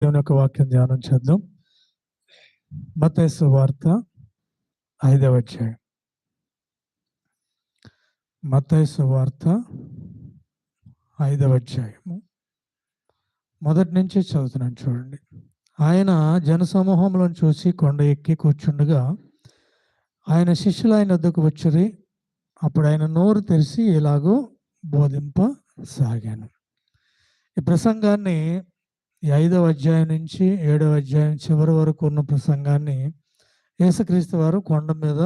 దేవుని యొక్క వాక్యం ధ్యానం చేద్దాం. మత్తయి సువార్త 5వ అధ్యాయం. మత్తయి సువార్త 5వ అధ్యాయము మొదటి నుంచి చదువుతున్నాను చూడండి. ఆయన జనసమూహంలో చూసి కొండ ఎక్కి కూర్చుండగా ఆయన శిష్యులు ఆయన వద్దకు వచ్చిరి. అప్పుడు ఆయన నోరు తెరిచి ఇలాగూ బోధింపసాగాను. ఈ ప్రసంగాన్ని 5వ అధ్యాయం నుంచి 7వ అధ్యాయం చివరి వరకు ఉన్న ప్రసంగాన్ని యేసుక్రీస్తు వారు కొండ మీద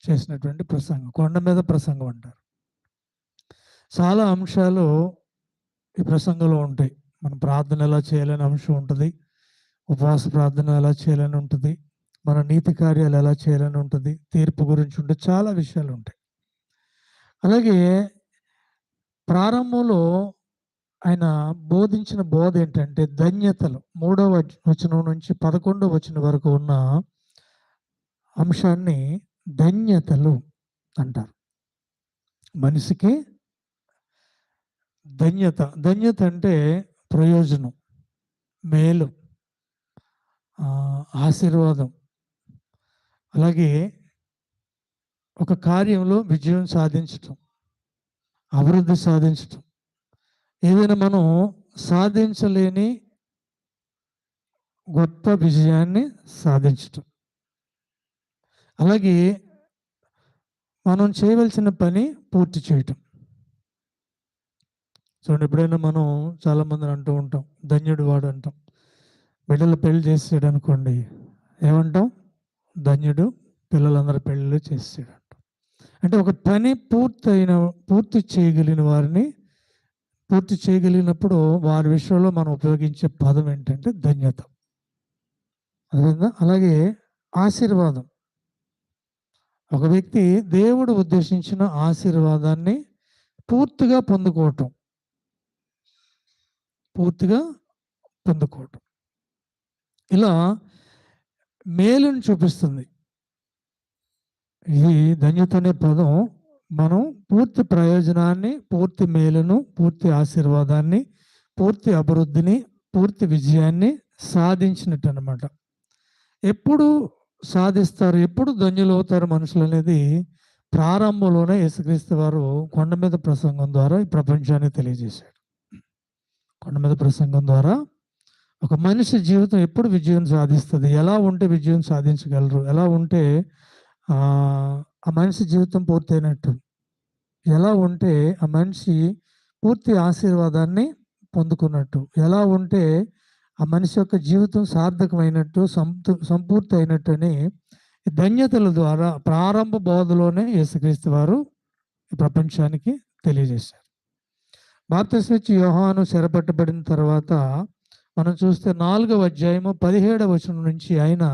చేసినటువంటి ప్రసంగం, కొండ మీద ప్రసంగం అంటారు. చాలా అంశాలు ఈ ప్రసంగంలో ఉంటాయి. మనం ప్రార్థన ఎలా చేయాలని అంశం ఉంటుంది, ఉపవాస ప్రార్థన ఎలా చేయాలని ఉంటుంది, మన నీతి కార్యాలు ఎలా చేయాలని ఉంటుంది, తీర్పు గురించి ఉంటే చాలా విషయాలు ఉంటాయి. అలాగే ప్రారంభంలో ఆయన బోధించిన బోధ ఏంటంటే ధన్యతలు. 3వ వచనం నుంచి 11వ వచనం వరకు ఉన్న అంశాన్ని ధన్యతలు అంటారు. మనిషికి ధన్యత అంటే ప్రయోజనం, మేలు, ఆశీర్వాదం. అలాగే ఒక కార్యంలో విజయం సాధించటం, అభివృద్ధి సాధించటం, ఏదైనా మనం సాధించలేని గొప్ప విజయాన్ని సాధించటం. అలాగే మనం చేయవలసిన పని పూర్తి చేయటం. చూడండి, ఎప్పుడైనా మనం చాలామందిని అంటూ ఉంటాం, ధన్యుడు వాడు అంటాం. బిడ్డలు పెళ్లి చేసాడు అనుకోండి, ఏమంటాం? ధన్యుడు, పిల్లలందరూ పెళ్ళిళ్ళు చేసాడు అంటాం. అంటే ఒక పని పూర్తి చేయగలిగిన వారిని, పూర్తి చేయగలిగినప్పుడు వారి విషయంలో మనం ఉపయోగించే పదం ఏంటంటే ధన్యత. అదేవిధంగా అలాగే ఆశీర్వాదం. ఒక వ్యక్తి దేవుడు ఉద్దేశించిన ఆశీర్వాదాన్ని పూర్తిగా పొందుకోవటం. ఇలా మేలును చూపిస్తుంది. ఈ ధన్యత అనే పదం మనం పూర్తి ప్రయోజనాన్ని, పూర్తి మేలును, పూర్తి ఆశీర్వాదాన్ని, పూర్తి అభివృద్ధిని, పూర్తి విజయాన్ని సాధించినట్టు అన్నమాట. ఎప్పుడు సాధిస్తారు, ఎప్పుడు ధన్యులు అవుతారు మనుషులు అనేది ప్రారంభంలోనే యేసుక్రీస్తు వారు కొండ మీద ప్రసంగం ద్వారా ఈ ప్రపంచానికి తెలియజేశాడు. కొండ మీద ప్రసంగం ద్వారా ఒక మనిషి జీవితం ఎప్పుడు విజయం సాధిస్తుంది, ఎలా ఉంటే విజయం సాధించగలరు, ఎలా ఉంటే ఆ మనిషి జీవితం పూర్తయినట్టు, ఎలా ఉంటే ఆ మనిషి పూర్తి ఆశీర్వాదాన్ని పొందుకున్నట్టు, ఎలా ఉంటే ఆ మనిషి యొక్క జీవితం సార్థకమైనట్టు, సంపూర్తి అయినట్టు అని ధన్యతల ద్వారా ప్రారంభ బోధలోనే యేసుక్రీస్తు వారు ప్రపంచానికి తెలియజేశారు. బాప్తిస్మం ఇచ్చి యోహాను చెరపట్టబడిన తర్వాత మనం చూస్తే 4వ అధ్యాయము 17వ వచనం నుంచి ఆయన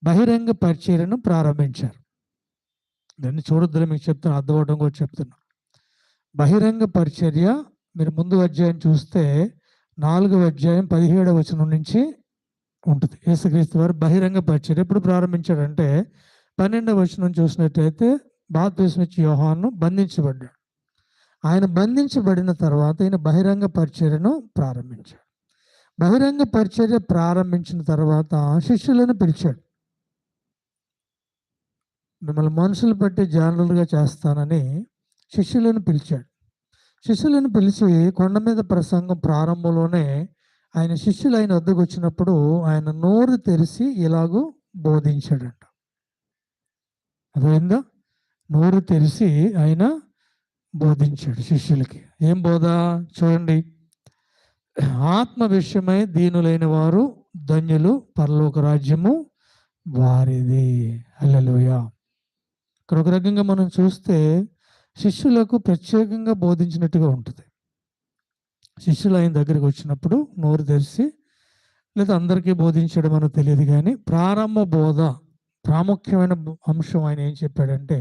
బహిరంగ పరిచర్యను ప్రారంభించారు. దాన్ని చూడొద్దులే, మీకు చెప్తాను, అర్థమవడం కూడా చెప్తున్నా. బహిరంగ పరిచర్య మీరు ముందు అధ్యాయం చూస్తే 4వ అధ్యాయం 17వ వచనం నుంచి ఉంటుంది. యేసుక్రీస్తు వారు బహిరంగ పరిచర్య ఎప్పుడు ప్రారంభించాడంటే 12వ వచనం చూసినట్టయితే బాప్తిస్మం ఇచ్చి యోహాను బంధించబడ్డాడు. ఆయన బంధించబడిన తర్వాత ఆయన బహిరంగ పరిచర్యను ప్రారంభించాడు. బహిరంగ పరిచర్య ప్రారంభించిన తర్వాత శిష్యులను పిలిచాడు. మిమ్మల్ని మనుషులు బట్టి జానరులుగా చేస్తానని శిష్యులను పిలిచాడు. శిష్యులను పిలిచి కొండ మీద ప్రసంగం ప్రారంభంలోనే ఆయన శిష్యులు ఆయన వద్దకు వచ్చినప్పుడు ఆయన నోరు తెరిచి ఇలాగూ బోధించాడంట. అదేందా? నోరు తెరిచి ఆయన బోధించాడు శిష్యులకి. ఏం బోధ చూడండి. ఆత్మ విషయమై దీనులైన వారు ధన్యులు, పరలోక రాజ్యము వారిది. హల్లెలూయా. ఇక్కడ ఒక రకంగా మనం చూస్తే శిష్యులకు ప్రత్యేకంగా బోధించినట్టుగా ఉంటుంది. శిష్యులు ఆయన దగ్గరికి వచ్చినప్పుడు నోరు తెరిచి, లేదా అందరికీ బోధించడం మనకు తెలియదు, కానీ ప్రారంభ బోధ ప్రాముఖ్యమైన అంశం ఆయన ఏం చెప్పాడంటే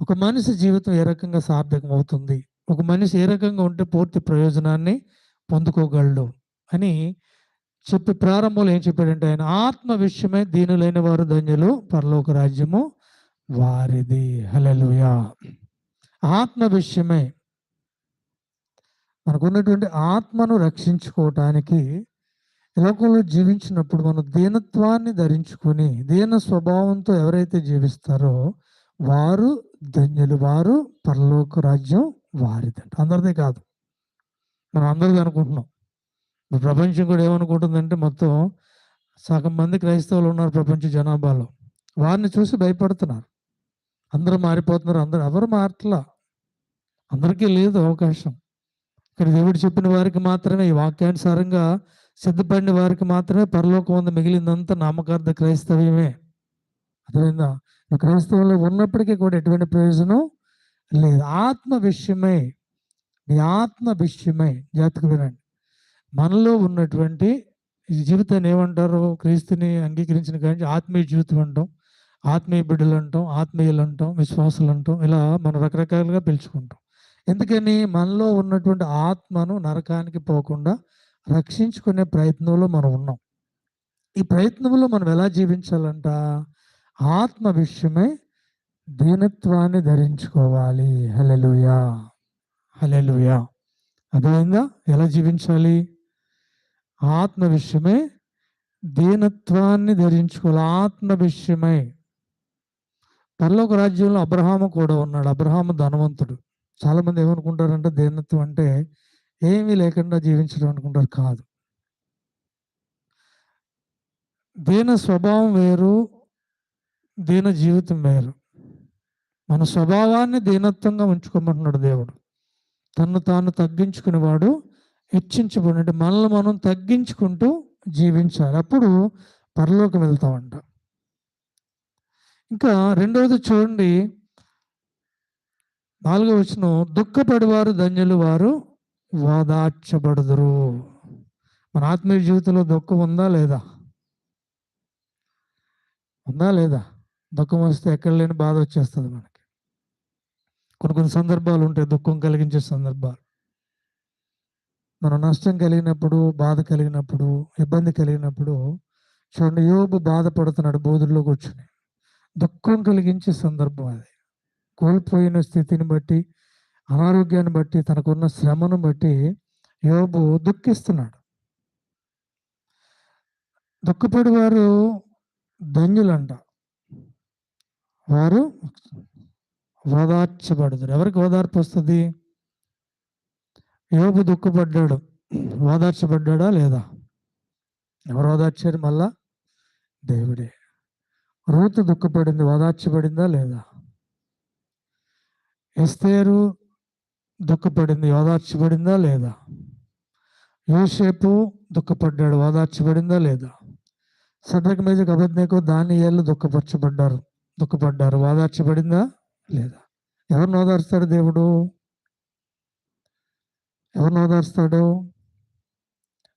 ఒక మనిషి జీవితం ఏ రకంగా సార్థకం అవుతుంది, ఒక మనిషి ఏ రకంగా ఉంటే పూర్తి ప్రయోజనాన్ని పొందుకోగలడు అని చెప్పి ప్రారంభంలో ఏం చెప్పాడంటే ఆయన ఆత్మ విషయమై దీనులైన వారు ధన్యులు, పరలోక రాజ్యము వారిది. హల్లెలూయా. ఆత్మ విషయమై మనకున్నటువంటి ఆత్మను రక్షించుకోవటానికి ఈ లోకంలో జీవించినప్పుడు మనం దీనత్వాన్ని ధరించుకొని దీన స్వభావంతో ఎవరైతే జీవిస్తారో వారు ధన్యులు, వారు పరలోక రాజ్యం వారిదంట. అందరిదే కాదు, మనం అందరిది అనుకుంటున్నాం. ఇప్పుడు ప్రపంచం కూడా ఏమనుకుంటుందంటే మొత్తం సగం మంది క్రైస్తవులు ఉన్నారు ప్రపంచ జనాభాలో. వారిని చూసి భయపడుతున్నారు. అందరూ మారిపోతున్నారు. అందరూ ఎవరు మారట్లా. అందరికీ లేదు అవకాశం. ఇక్కడ దేవుడు చెప్పిన వారికి మాత్రమే, ఈ వాక్యానుసారంగా సిద్ధపడిన వారికి మాత్రమే పరలోకం ఉంది. మిగిలిందంతా నామకార్థ క్రైస్తవ్యమే. అర్థమైందా? క్రైస్తవంలో ఉన్నప్పటికీ కూడా ఎటువంటి ప్రయోజనం లేదు. ఆత్మ విషయమై, నీ ఆత్మ విషయమై జాగ్రత్తగా వినండి. మనలో ఉన్నటువంటి ఈ జీవితాన్ని ఏమంటారు? క్రీస్తుని అంగీకరించిన కానీ ఆత్మీయ జీవితం అంటాం, ఆత్మీయ బిడ్డలు అంటాం, ఆత్మీయులు అంటాం, విశ్వాసులు అంటాం. ఇలా మనం రకరకాలుగా పిలుచుకుంటాం. ఎందుకని? మనలో ఉన్నటువంటి ఆత్మను నరకానికి పోకుండా రక్షించుకునే ప్రయత్నంలో మనం ఉన్నాం. ఈ ప్రయత్నంలో మనం ఎలా జీవించాలంట? ఆత్మ విషయమై దీనత్వాన్ని ధరించుకోవాలి. హల్లెలూయా, హల్లెలూయా. అర్థమైందా? ఎలా జీవించాలి? ఆత్మ విషయమై దీనత్వాన్ని ధరించుకోవాలి. ఆత్మ విషయమై. పరలోక రాజ్యంలో అబ్రహాము కూడా ఉన్నాడు. అబ్రహాము ధనవంతుడు. చాలామంది ఏమనుకుంటారంటే దీనత్వం అంటే ఏమీ లేకుండా జీవించడం అనుకుంటారు. కాదు. దీన స్వభావం వేరు, దీన జీవితం వేరు. మన స్వభావాన్ని దీనత్వంగా ఉంచుకోమంటున్నాడు దేవుడు. తను తాను తగ్గించుకునేవాడు హెచ్చించబడి, మనల్ని మనం తగ్గించుకుంటూ జీవించాలి. అప్పుడు పరలోకం వెళ్తామంట. ఇంకా రెండవది చూడండి, 4వ వచనం, దుఃఖపడివారు ధన్యులు, వారు ఓదార్చబడుదురు. మన ఆత్మీయ జీవితంలో దుఃఖం ఉందా లేదా? ఉందా లేదా? దుఃఖం వస్తే ఎక్కడ లేని బాధ వచ్చేస్తుంది మనకి. కొన్ని సందర్భాలు ఉంటాయి దుఃఖం కలిగించే సందర్భాలు. మనం నష్టం కలిగినప్పుడు, బాధ కలిగినప్పుడు, ఇబ్బంది కలిగినప్పుడు చూడండి, యోబు బాధపడుతున్నాడు బోధుల్లో కూర్చుని. దుఃఖం కలిగించే సందర్భం అది. కోల్పోయిన స్థితిని బట్టి, అనారోగ్యాన్ని బట్టి, తనకున్న శ్రమను బట్టి యోబు దుఃఖిస్తున్నాడు. దుఃఖపడి వారు ధన్యులంట, వారు ఓదార్చబడుతారు. ఎవరికి ఓదార్పు వస్తుంది? యోబు దుఃఖపడ్డాడు, ఓదార్చబడ్డా లేదా? ఎవరు ఓదార్చారు? మళ్ళా దేవుడే. రూతు దుఃఖపడింది, ఓదార్చబడిందా లేదా? ఎస్తేరు దుఃఖపడింది, ఓదార్చబడిందా లేదా? యోసేపు దుఃఖపడ్డాడు, ఓదార్చబడిందా లేదా? షద్రక్ మేషక్ అబేద్నెగో దానియేలు దుఃఖపడ్డారు, ఓదార్చబడిందా లేదా? ఎవరిని ఓదార్స్తాడు దేవుడు? ఎవరిని ఓదార్స్తాడు?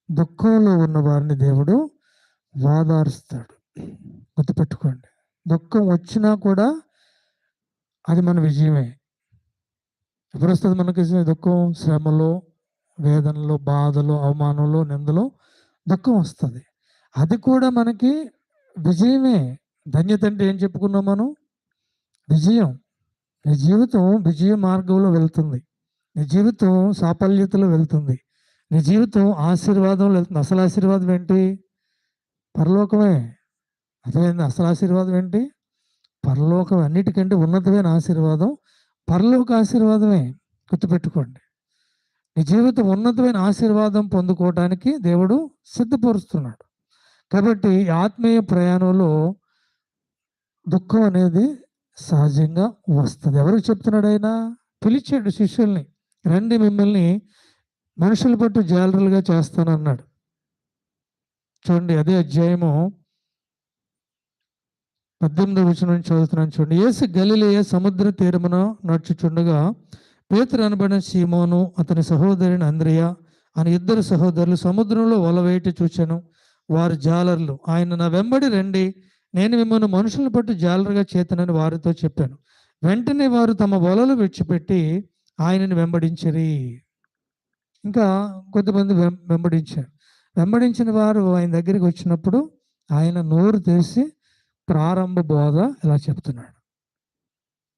దుఃఖంలో ఉన్న వారిని దేవుడు ఓదార్స్తాడు. గుర్తుపెట్టుకోండి. దుఃఖం వచ్చినా కూడా అది మన విజయమే. ఎప్పుడు వస్తుంది మనకి దుఃఖం? శ్రమలో, వేదనలో, బాధలో, అవమానంలో, నిందలో దుఃఖం వస్తుంది. అది కూడా మనకి విజయమే. ధన్యత అంటే ఏం చెప్పుకున్నాం మనం? విజయం. నీ జీవితం విజయ మార్గంలో వెళ్తుంది. నీ జీవితం సాఫల్యతలో వెళ్తుంది. నీ జీవితం ఆశీర్వాదంలో వెళ్తుంది. అసలు ఆశీర్వాదం ఏంటి? పరలోకమే. అర్థమైంది? అసలు ఆశీర్వాదం ఏంటి? పరలోకం. అన్నిటికంటే ఉన్నతమైన ఆశీర్వాదం పరలోక ఆశీర్వాదమే. గుర్తుపెట్టుకోండి. నీ జీవితం ఉన్నతమైన ఆశీర్వాదం పొందుకోవటానికి దేవుడు సిద్ధపరుస్తున్నాడు. కాబట్టి ఆత్మీయ ప్రయాణంలో దుఃఖం అనేది సహజంగా వస్తుంది. ఎవరికి చెప్తున్నాడు ఆయన? పిలిచాడు శిష్యుల్ని, రండి మిమ్మల్ని మనుషుల పట్టు జాలరులుగా చేస్తానన్నాడు. చూడండి, అదే అధ్యాయము 18వ వచనం నుంచి చదువుతున్నాను. చూడండి, యేసు గలిలయ సముద్ర తీరమున నడుచుచుండగా పేతురు అనబడిన సీమోను, అతని సహోదరుని అంద్రియ అని ఇద్దరు సహోదరులు సముద్రంలో వలవేట చూచాను. వారు జాలర్లు. ఆయన, నా వెంబడి రండి, నేను మిమ్మల్ని మనుషులను పట్టు జాలరుగా చేతనని వారితో చెప్పాను. వెంటనే వారు తమ వలలు విడిచిపెట్టి ఆయనని వెంబడించిరి. ఇంకా కొంతమంది వెంబడించారు. వెంబడించిన వారు ఆయన దగ్గరికి వచ్చినప్పుడు ఆయన నోరు తెరిచి ప్రారంభ బోధ ఇలా చెప్తున్నాడు.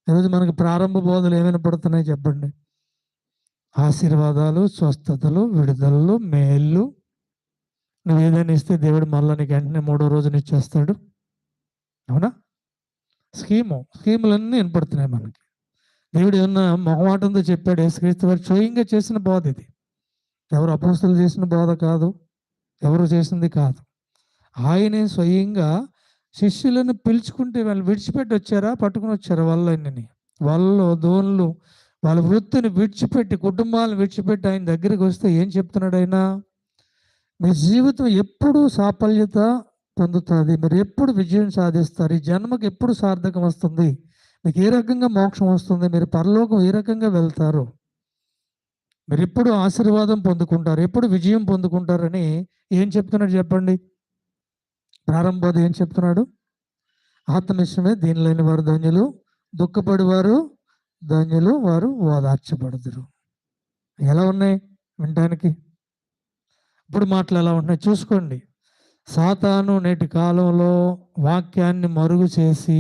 ఈరోజు మనకి ప్రారంభ బోధలు ఏమైనా పడుతున్నాయి చెప్పండి? ఆశీర్వాదాలు, స్వస్థతలు, విడుదలలు, మేళ్ళు, నువ్వు ఏదైనా ఇస్తే దేవుడు మళ్ళీ నీకు వెంటనే 3వ రోజున ఇచ్చేస్తాడు. అవునా? స్కీములన్నీ వినపడుతున్నాయి మనకి. దేవుడు ఏమన్నా మొహమాటంతో చెప్పాడు? యేసుక్రీస్తు వారు స్వయంగా చేసిన బోధ ఇది. ఎవరు అపోస్తలులు చేసిన బోధ కాదు, ఎవరు చేసింది కాదు. ఆయనే స్వయంగా శిష్యులను పిలుచుకుంటే వాళ్ళు విడిచిపెట్టి వచ్చారా, పట్టుకుని వచ్చారా వాళ్ళని? వాళ్ళు దోన్లు వాళ్ళ వృత్తిని విడిచిపెట్టి, కుటుంబాలను విడిచిపెట్టి ఆయన దగ్గరికి వస్తే ఏం చెప్తున్నాడు ఆయన? మీ జీవితం ఎప్పుడు సాఫల్యత పొందుతుంది, మీరు ఎప్పుడు విజయం సాధిస్తారు, ఈ జన్మకు ఎప్పుడు సార్థకం వస్తుంది, మీకు ఏ రకంగా మోక్షం వస్తుంది, మీరు పరలోకం ఏ రకంగా వెళ్తారు, మీరు ఎప్పుడు ఆశీర్వాదం పొందుకుంటారు, ఎప్పుడు విజయం పొందుకుంటారని ఏం చెప్తున్నాడు చెప్పండి? ప్రారంభోది ఏం చెప్తున్నాడు? ఆత్మవిషయమే దీని లేని వారు ధన్యులు, దుఃఖపడివారు ధన్యులు, వారు ఓదార్చబడుదురు. ఎలా ఉన్నాయి వినటానికి? ఇప్పుడు మాటలు ఎలా ఉంటున్నాయి చూసుకోండి. సాతాను నేటి కాలంలో వాక్యాన్ని మరుగు చేసి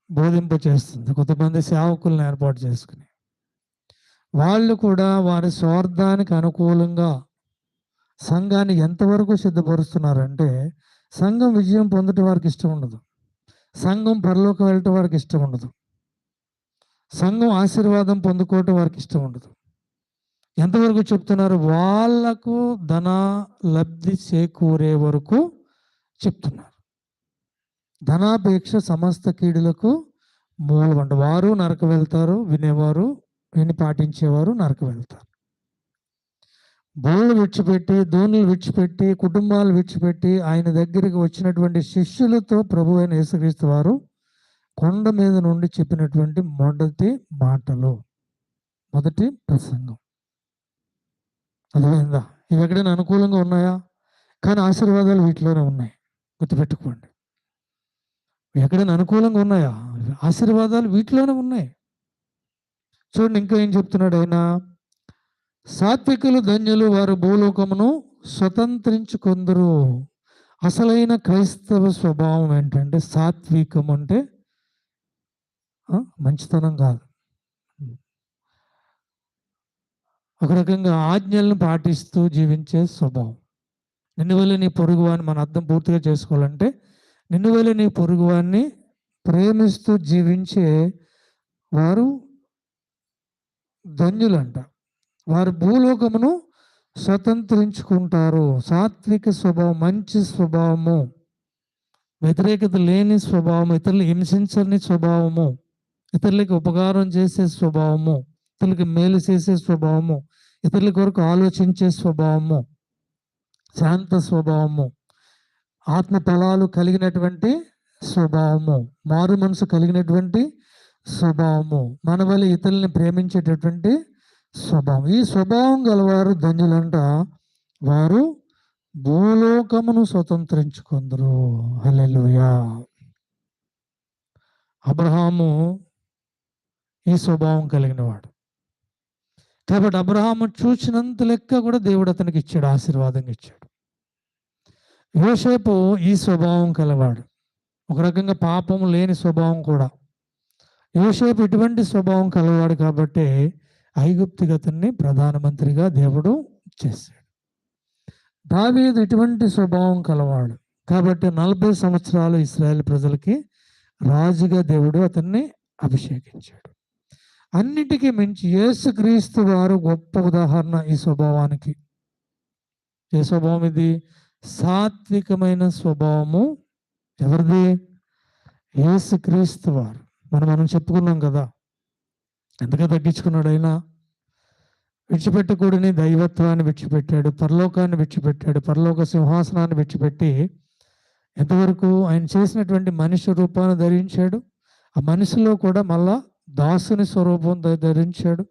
బోధింప చేస్తుంది. కొంతమంది సేవకులను ఏర్పాటు చేసుకుని వాళ్ళు కూడా వారి స్వార్థానికి అనుకూలంగా సంఘాన్ని ఎంతవరకు సిద్ధపరుస్తున్నారంటే, సంఘం విజయం పొందటం వారికి ఇష్టం ఉండదు, సంఘం పరలోకం వెళ్ళటం వారికి ఇష్టం ఉండదు, సంఘం ఆశీర్వాదం పొందుకోవటం వారికి ఇష్టం ఉండదు. ఎంతవరకు చెప్తున్నారు? వాళ్లకు ధన లబ్ధి చేకూరే వరకు చెప్తున్నారు. ధనాపేక్ష సమస్త కీడులకు మూలమంట. వారు నరక వెళ్తారు, వినేవారు విని పాటించేవారు నరక వెళ్తారు. బోళ్ళు విడిచిపెట్టి, ధోనులు విడిచిపెట్టి, కుటుంబాలు విడిచిపెట్టి ఆయన దగ్గరికి వచ్చినటువంటి శిష్యులతో ప్రభు అయిన యేసుక్రీస్తు వారు కొండ మీద నుండి చెప్పినటువంటి మొదటి మాటలు, మొదటి ప్రసంగం. అర్థమైందా? ఇవి ఎక్కడైనా అనుకూలంగా ఉన్నాయా? కానీ ఆశీర్వాదాలు వీటిలోనే ఉన్నాయి, గుర్తుపెట్టుకోండి. ఎక్కడైనా అనుకూలంగా ఉన్నాయా? ఆశీర్వాదాలు వీటిలోనే ఉన్నాయి. చూడండి ఇంకా ఏం చెప్తున్నాడు ఆయన? సాత్వికులు ధన్యులు, వారు భూలోకమును స్వతంత్రించుకొందరు. అసలైన క్రైస్తవ స్వభావం ఏంటంటే, సాత్వికం అంటే మంచితనం కాదు, ఒక రకంగా ఆజ్ఞలను పాటిస్తూ జీవించే స్వభావం. నిన్ను వల్ల నీ పొరుగువాన్ని మన అర్థం పూర్తిగా చేసుకోవాలంటే, నిన్ను వల్ల నీ పొరుగువాన్ని ప్రేమిస్తూ జీవించే వారు ధన్యులంట. వారు భూలోకమును స్వతంత్రించుకుంటారు. సాత్విక స్వభావం, మంచి స్వభావము, వ్యతిరేకత లేని స్వభావము, ఇతరులు హింసించని స్వభావము, ఇతరులకు ఉపకారం చేసే స్వభావము, ఇతరులకు మేలు చేసే స్వభావము, ఇతరుల కొరకు ఆలోచించే స్వభావము, శాంత స్వభావము, ఆత్మ ఫలాలు కలిగినటువంటి స్వభావము, మారు మనసు కలిగినటువంటి స్వభావము, మన వల్ల ఇతరులని ప్రేమించేటటువంటి స్వభావం. ఈ స్వభావం గలవారు ధన్యులంట, వారు భూలోకమును స్వతంత్రించుకుందరు. హల్లెలూయా. అబ్రహాము ఈ స్వభావం కలిగిన వాడు కాబట్టి అబ్రహాము చూసినంత లెక్క కూడా దేవుడు అతనికి ఇచ్చాడు, ఆశీర్వాదంగా ఇచ్చాడు. యోసేపు ఈ స్వభావం కలవాడు, ఒక రకంగా పాపం లేని స్వభావం కూడా. యోసేపు ఇటువంటి స్వభావం కలవాడు కాబట్టి ఐగుప్తుకి అతన్ని ప్రధానమంత్రిగా దేవుడు చేశాడు. దావీదు ఇటువంటి స్వభావం కలవాడు కాబట్టి 40 సంవత్సరాలు ఇశ్రాయేల్ ప్రజలకి రాజుగా దేవుడు అతన్ని అభిషేకించాడు. అన్నిటికీ మించి యేసుక్రీస్తు వారు గొప్ప ఉదాహరణ ఈ స్వభావానికి. ఏ స్వభావం ఇది? సాత్వికమైన స్వభావము. ఎవరిది? యేసుక్రీస్తు వారు. మనం చెప్పుకున్నాం కదా, ఎంతగా తగ్గించుకున్నాడు ఆయన. విడిచిపెట్టకూడని దైవత్వాన్ని విడిచిపెట్టాడు, పరలోకాన్ని విడిచిపెట్టాడు, పరలోక సింహాసనాన్ని విడిచిపెట్టి ఎంతవరకు ఆయన చేసినటువంటి మనిషి రూపాన్ని ధరించాడు. ఆ మనిషిలో కూడా మళ్ళా దాసుని స్వరూపం ధరించాడు,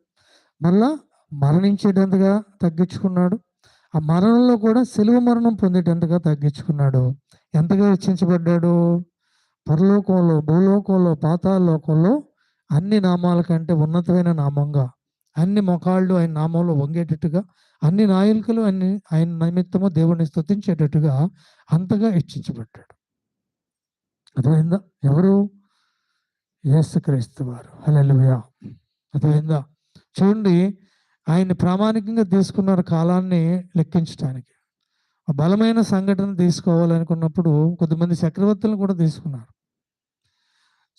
మళ్ళా మరణించేటంతగా తగ్గించుకున్నాడు. ఆ మరణంలో కూడా శిలువ మరణం పొందేటంతగా తగ్గించుకున్నాడు. ఎంతగా హెచ్చించబడ్డాడు? పరలోకంలో, భూలోకంలో, పాతాళలోకంలో అన్ని నామాల కంటే ఉన్నతమైన నామంగా, అన్ని మొఖాళ్ళు ఆయన నామంలో వంగేటట్టుగా, అన్ని నాయకులు ఆయన నిమిత్తము దేవుణ్ణి స్తుతించేటట్టుగా అంతగా హెచ్చించబడ్డాడు. అర్థమైందా? ఎవరు? యేసుక్రీస్తు వారు. హల్లెలూయా. అర్థమైందా? చూడండి, ఆయన ప్రామాణికంగా తీసుకున్నారు కాలాన్ని లెక్కించడానికి. ఆ బలమైన సంఘటన తీసుకోవాలనుకున్నప్పుడు కొద్దిమంది చక్రవర్తులను కూడా తీసుకున్నారు.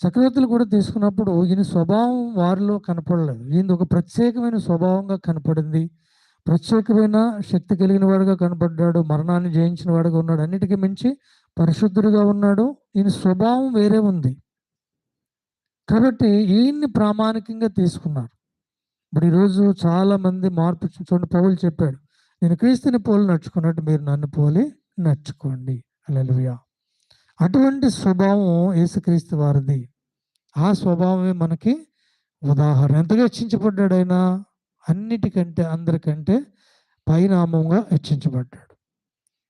చక్రవర్తులు కూడా తీసుకున్నప్పుడు ఈయన స్వభావం వారిలో కనపడలేదు. ఈయన ఒక ప్రత్యేకమైన స్వభావంగా కనపడింది. ప్రత్యేకమైన శక్తి కలిగిన వాడుగా కనపడ్డాడు. మరణాన్ని జయించిన వాడుగా ఉన్నాడు. అన్నిటికీ మించి పరిశుద్ధుడిగా ఉన్నాడు. ఈయన స్వభావం వేరే ఉంది. కాబట్టి ఈయన్ని ప్రామాణికంగా తీసుకున్నారు. ఇప్పుడు ఈరోజు చాలా మంది మార్పు చూడండి, పౌలు చెప్పాడు, నేను క్రీస్తుని పోలి నడుచుకున్నట్టు మీరు నన్ను పోలి నడుచుకోండి. హల్లెలూయా. అటువంటి స్వభావం యేసుక్రీస్తు వారిది. ఆ స్వభావమే మనకి ఉదాహరణ. ఎంతగా హెచ్చించబడ్డాడు ఆయన? అన్నిటికంటే అందరికంటే పైనామంగా హెచ్చించబడ్డాడు.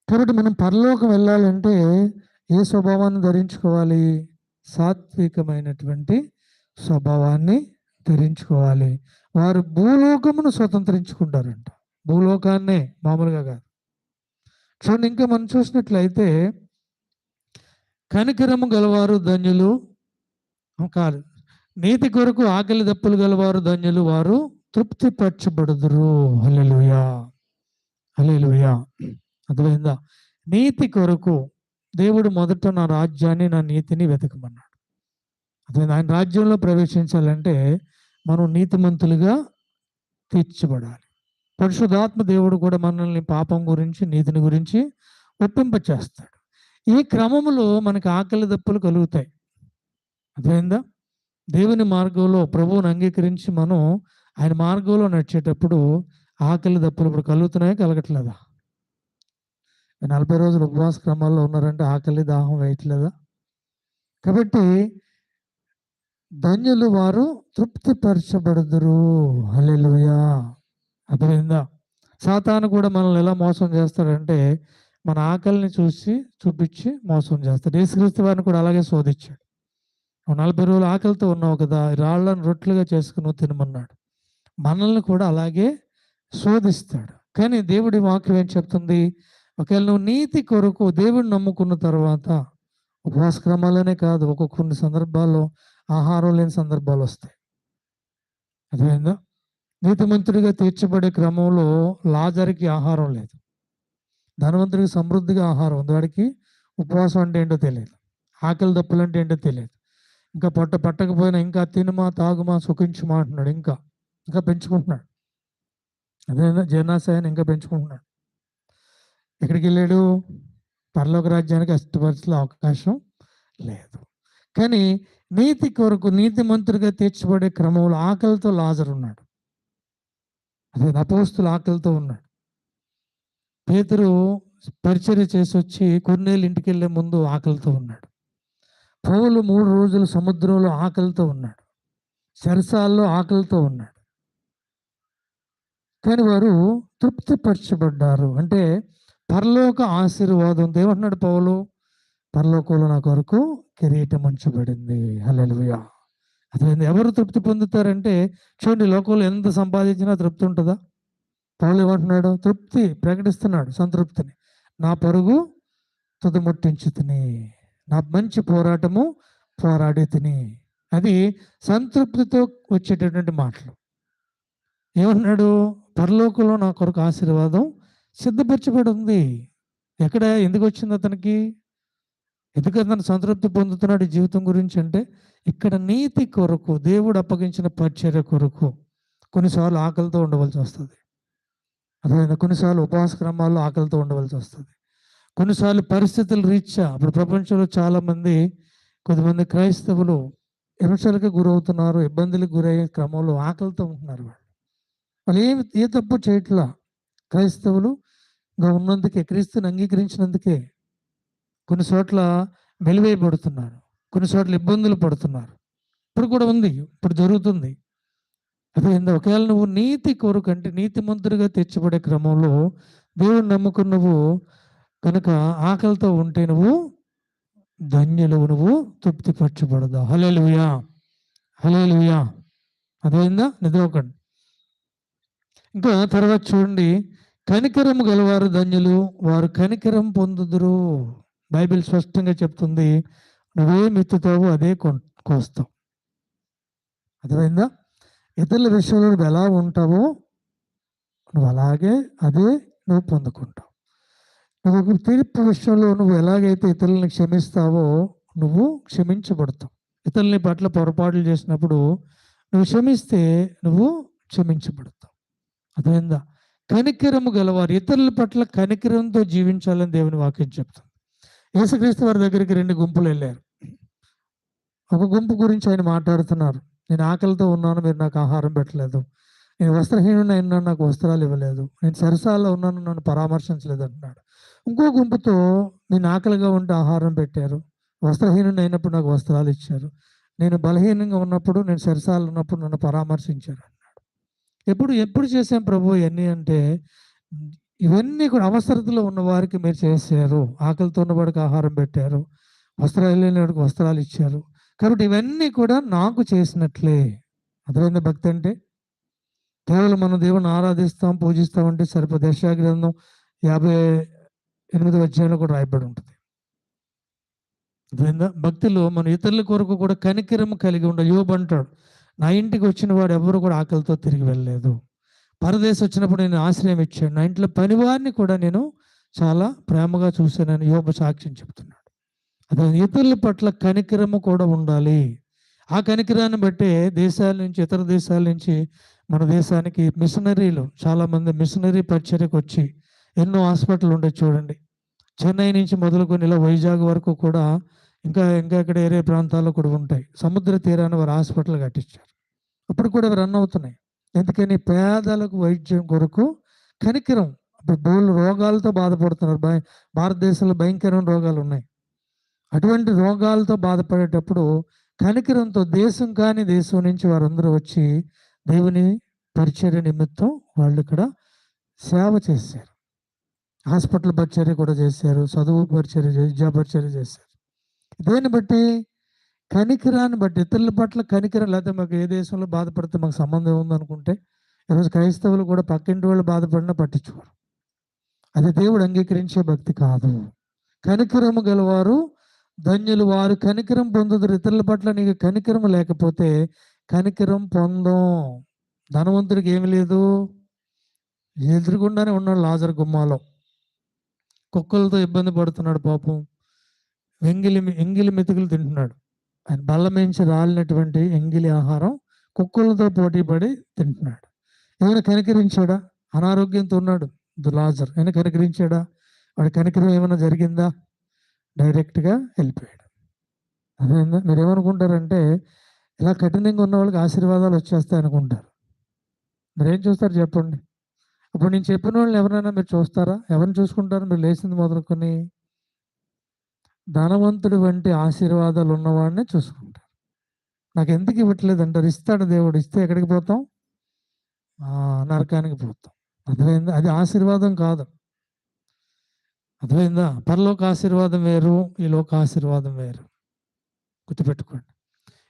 కాబట్టి మనం పరలోకం వెళ్ళాలంటే ఏ స్వభావాన్ని ధరించుకోవాలి? సాత్వికమైనటువంటి స్వభావాన్ని ధరించుకోవాలి. వారు భూలోకమును స్వతంత్రించుకుంటారంట. భూలోకాన్నే, మామూలుగా కాదు. చూడండి, ఇంకా మనం చూసినట్లయితే కనికరము గలవారు ధన్యులు కాదు, నీతి కొరకు ఆకలి దప్పులు గలవారు ధన్యులు, వారు తృప్తిపరచబడుదురు. హల్లెలూయా, హల్లెలూయా. అర్థమైందా? నీతి కొరకు దేవుడు మొదట నా రాజ్యాన్ని, నా నీతిని వెతకమన్నాడు. అర్థమైంది? ఆయన రాజ్యంలో ప్రవేశించాలంటే మనం నీతిమంతులుగా తీర్చబడాలి. పరిశుద్ధాత్మ దేవుడు కూడా మనల్ని పాపం గురించి, నీతిని గురించి ఒప్పింపచేస్తాడు. ఈ క్రమంలో మనకి ఆకలి దప్పులు కలుగుతాయి. అర్థమైందా? దేవుని మార్గంలో ప్రభువుని అంగీకరించి మనం ఆయన మార్గంలో నడిచేటప్పుడు ఆకలి దప్పులు ఇప్పుడు కలుగుతున్నాయా, కలగట్లేదా? 40 రోజులు ఉపవాస క్రమాల్లో ఉన్నారంటే ఆకలి దాహం వేయట్లేదా? కాబట్టి ధన్యులు వారు తృప్తిపరచబడుదురు. హల్లెలూయా. అర్థమైందా? సాతాను కూడా మనల్ని ఎలా మోసం చేస్తాడంటే మన ఆకలిని చూపించి మోసం చేస్తాడు. యేసుక్రీస్తు వారిని కూడా అలాగే శోధించాడు. 40 రోజులు ఆకలితో ఉన్నావు కదా, రాళ్ళను రొట్టెలుగా చేసుకుని తినమన్నాడు. మనల్ని కూడా అలాగే శోధిస్తాడు. కానీ దేవుడి వాక్యం ఏం చెప్తుంది? ఒకవేళ నువ్వు నీతి కొరకు దేవుడిని నమ్ముకున్న తర్వాత ఉపవాస క్రమాలనే కాదు, కొన్ని సందర్భాల్లో ఆహారం లేని సందర్భాలు వస్తాయి. అర్థమైందా? నీతిమంతుడిగా తీర్చబడే క్రమంలో లాజరుకి ఆహారం లేదు, ధనవంతుడికి సమృద్ధిగా ఆహారం ఉంది. వాడికి ఉపవాసం అంటే ఏంటో తెలియదు, ఆకలి దప్పులు అంటే ఏంటో తెలియదు. ఇంకా పొట్ట పట్టకపోయినా ఇంకా తినుమా, తాగుమా, సుఖించుమా అంటున్నాడు. ఇంకా పెంచుకుంటున్నాడు. అదేవిధంగా జీర్ణాశయాన్ని ఇంకా పెంచుకుంటున్నాడు. ఎక్కడికి వెళ్ళాడు? పరలోక రాజ్యానికి అష్టపరచల అవకాశం లేదు. కానీ నీతి కొరకు నీతిమంతుడిగా తీర్చబడే క్రమంలో ఆకలితో లాజరు ఉన్నాడు. అదే అపోస్తులు ఆకలితో ఉన్నాడు. పేతురు పరిచర్య చేసి వచ్చి కొన్నేళ్ళు ఇంటికి వెళ్ళే ముందు ఆకలితో ఉన్నాడు. పౌలు 3 రోజులు సముద్రంలో ఆకలితో ఉన్నాడు. చెరసాల్లో ఆకలితో ఉన్నాడు. కానీ వారు తృప్తిపరచబడ్డారు. అంటే పరలోక ఆశీర్వాదం. ఏమంటున్నాడు పౌలు? పరలోకంలో నా కొరకు కిరీటం ఉంచబడింది. హల్లెలూయా. అసలు ఎవరు తృప్తి పొందుతారంటే చూడండి, లోకంలో ఎంత సంపాదించినా తృప్తి ఉంటుందా? పౌలు ఏమంటున్నాడు? తృప్తి ప్రకటిస్తున్నాడు, సంతృప్తిని. నా పరుగు తుదముట్టించి తిని, నా మంచి పోరాటము పోరాడి తిని. అది సంతృప్తితో వచ్చేటటువంటి మాటలు. ఏమన్నాడు? పరలోకంలో నా కొరకు ఆశీర్వాదం సిద్ధపరచబడి ఉంది. ఎక్కడ, ఎందుకు వచ్చింది అతనికి? ఎందుకు అతను సంతృప్తి పొందుతున్నాడు ఈ జీవితం గురించి అంటే, ఇక్కడ నీతి కొరకు, దేవుడు అప్పగించిన పరిచర్య కొరకు కొన్నిసార్లు ఆకలితో ఉండవలసి వస్తుంది. అర్థమైందా? కొన్నిసార్లు ఉపవాస క్రమాల్లో ఆకలితో ఉండవలసి వస్తుంది. కొన్నిసార్లు పరిస్థితుల రీత్యా, ఇప్పుడు ప్రపంచంలో చాలామంది, కొంతమంది క్రైస్తవులు హింసలకు గురవుతున్నారు, ఇబ్బందులకు గురయ్యే క్రమంలో ఆకలితో ఉంటున్నారు. వాళ్ళు ఏ తప్పు చేయట్లా. క్రైస్తవులు ఉన్నందుకే, క్రీస్తుని అంగీకరించినందుకే కొన్ని చోట్ల వెలివేయబడుతున్నారు, కొన్ని చోట్ల ఇబ్బందులు పడుతున్నారు. ఇప్పుడు కూడా ఉంది, ఇప్పుడు జరుగుతుంది. అదే ఒకవేళ నువ్వు నీతి కొరకు అంటే నీతిమంతుడిగా తెచ్చబడే క్రమంలో దేవుని నమ్ముకుని నువ్వు కనుక ఆకలితో ఉంటే నువ్వు ధన్యులవు, నువ్వు తృప్తిపరచబడదా. హల్లెలూయా, హల్లెలూయా. అదేందా? నిద్రపోకండి. ఇంకా తర్వాత చూడండి, కనికరము గలవారు ధన్యులు, వారు కనికరం పొందుదురు. బైబిల్ స్పష్టంగా చెప్తుంది, నువ్వేం ఎత్తుతావో అదే కోస్తావు. అర్థమైందా? ఇతరుల విషయంలో నువ్వు ఎలా ఉంటావో నువ్వు అలాగే అదే నువ్వు పొందుకుంటావు. నువ్వు తీర్పు విషయంలో నువ్వు ఎలాగైతే ఇతరులను క్షమిస్తావో నువ్వు క్షమించబడతావు. ఇతరులని పట్ల పొరపాట్లు చేసినప్పుడు నువ్వు క్షమిస్తే నువ్వు క్షమించబడతావు. అర్థమైందా? కనికరము గలవారు, ఇతరుల పట్ల కనికరంతో జీవించాలని దేవుని వాక్యం చెప్తుంది. యేసుక్రీస్తు వారి దగ్గరికి 2 గుంపులు వెళ్ళారు. ఒక గుంపు గురించి ఆయన మాట్లాడుతున్నారు. నేను ఆకలితో ఉన్నాను, మీరు నాకు ఆహారం పెట్టలేదు. నేను వస్త్రహీనుని అయినాను, నాకు వస్త్రాలు ఇవ్వలేదు. నేను సరసాల్లో ఉన్నాను, నన్ను పరామర్శించలేదు అంటున్నాడు. ఇంకో గుంపుతో నేను ఆకలిగా ఉంటే ఆహారం పెట్టారు, వస్త్రహీనుని అయినప్పుడు నాకు వస్త్రాలు ఇచ్చారు, నేను బలహీనంగా ఉన్నప్పుడు, నేను సరసాలు ఉన్నప్పుడు నన్ను పరామర్శించారు అన్నాడు. ఎప్పుడు చేశాం ప్రభు ఇవన్నీ అంటే, ఇవన్నీ కూడా అవసరతలో ఉన్న వారికి మీరు చేశారు. ఆకలితో ఉన్నవాడికి ఆహారం పెట్టారు, వస్త్రాలు లేనివాడికి వస్త్రాలు ఇచ్చారు. కాబట్టి ఇవన్నీ కూడా నాకు చేసినట్లే. అర్థమైంది భక్తి అంటే? కేవలం మనం దేవుని ఆరాధిస్తాం, పూజిస్తామంటే సరిపోదు. యెషయా గ్రంథం 58వ అధ్యాయంలో కూడా రాయబడి ఉంటుంది. అర్థమైందా? భక్తిలో మన ఇతరుల కొరకు కూడా కనికరము కలిగి ఉండాలి. యోబు అంటాడు, నా ఇంటికి వచ్చిన వాడు ఎవరు కూడా ఆకలితో తిరిగి వెళ్ళలేదు. పరదేశం వచ్చినప్పుడు నేను ఆశ్రయం ఇచ్చాను, నా ఇంట్లో పనివారిని కూడా నేను చాలా ప్రేమగా చూశానని యోబు సాక్ష్యం చెప్తున్నాడు. అదే ఇతరుల పట్ల కనికరము కూడా ఉండాలి. ఆ కనికరాన్ని బట్టే దేశాల నుంచి, ఇతర దేశాల నుంచి మన దేశానికి మిషనరీలు చాలామంది మిషనరీ పరిచర్యకు వచ్చి ఎన్నో హాస్పిటల్ ఉంటాయి చూడండి. చెన్నై నుంచి మొదలుకొని ఇలా వైజాగ్ వరకు కూడా ఇంకా ఇక్కడ ఏరే ప్రాంతాల్లో కూడా ఉంటాయి. సముద్ర తీరాన్ని వారు హాస్పిటల్ కట్టించారు. అప్పుడు కూడా రన్ అవుతున్నాయి. ఎందుకని? పేదలకు వైద్యం కొరకు కనికరం. ఇప్పుడు బోళ్ళు రోగాలతో బాధపడుతున్నారు. భారతదేశంలో భయంకరమైన రోగాలు ఉన్నాయి. అటువంటి రోగాలతో బాధపడేటప్పుడు కనికరంతో దేశం కాని దేశం నుంచి వారందరూ వచ్చి దేవుని పరిచర్య నిమిత్తం వాళ్ళు ఇక్కడ సేవ చేశారు. హాస్పిటల్ పరిచర్య కూడా చేశారు, చదువు పరిచర్య, విద్యా పరిచర్య చేశారు. దేన్ని బట్టి? కనికరాన్ని బట్టి. ఇతరుల పట్ల కనికరం. లేకపోతే మాకు ఏ దేశంలో బాధపడితే మాకు సంబంధం ఉందనుకుంటే ఈరోజు క్రైస్తవులు కూడా పక్కింటి వాళ్ళు బాధపడినా పట్టించుకోరు. అది దేవుడు అంగీకరించే భక్తి కాదు. కనికరము గలవారు ధన్యులు, వారు కనికరం పొందుతారు. ఇతరుల పట్ల నీకు కనికరం లేకపోతే కనికరం పొందం. ధనవంతుడికి ఏమి లేదు, ఎదురుగుండానే ఉన్నాడు లాజరు గుమ్మాలో, కుక్కలతో ఇబ్బంది పడుతున్నాడు పాపం. ఎంగిలి మెతుకులు తింటున్నాడు. ఆయన బల్ల మించి రాలినటువంటి ఎంగిలి ఆహారం కుక్కలతో పోటీ పడి తింటున్నాడు. ఏమైనా కనికరించాడా? అనారోగ్యంతో ఉన్నాడు లాజర్, ఆయన కనికరించాడా? వాడి కనికరం ఏమైనా జరిగిందా? డైరెక్ట్గా వెళ్ళిపోయాడు. అదేందా? మీరు ఏమనుకుంటారంటే ఇలా కఠినంగా ఉన్న వాళ్ళకి ఆశీర్వాదాలు వచ్చేస్తాయి అనుకుంటారు. మీరేం చూస్తారు చెప్పండి? ఇప్పుడు నేను చెప్పిన వాళ్ళని ఎవరైనా మీరు చూస్తారా? ఎవరిని చూసుకుంటారు మీరు లేచింది మొదలుకొని? ధనవంతుడి వంటి ఆశీర్వాదాలు ఉన్నవాడిని చూసుకుంటారు. నాకు ఎందుకు ఇవ్వట్లేదు అంటారు. ఇస్తాడు దేవుడు. ఇస్తే ఎక్కడికి పోతాం? నరకానికి పోతాం. అర్థమైందా? అది ఆశీర్వాదం కాదు. అర్థమైందా? పరలోక ఆశీర్వాదం వేరు, ఈ లోక ఆశీర్వాదం వేరు. గుర్తుపెట్టుకోండి.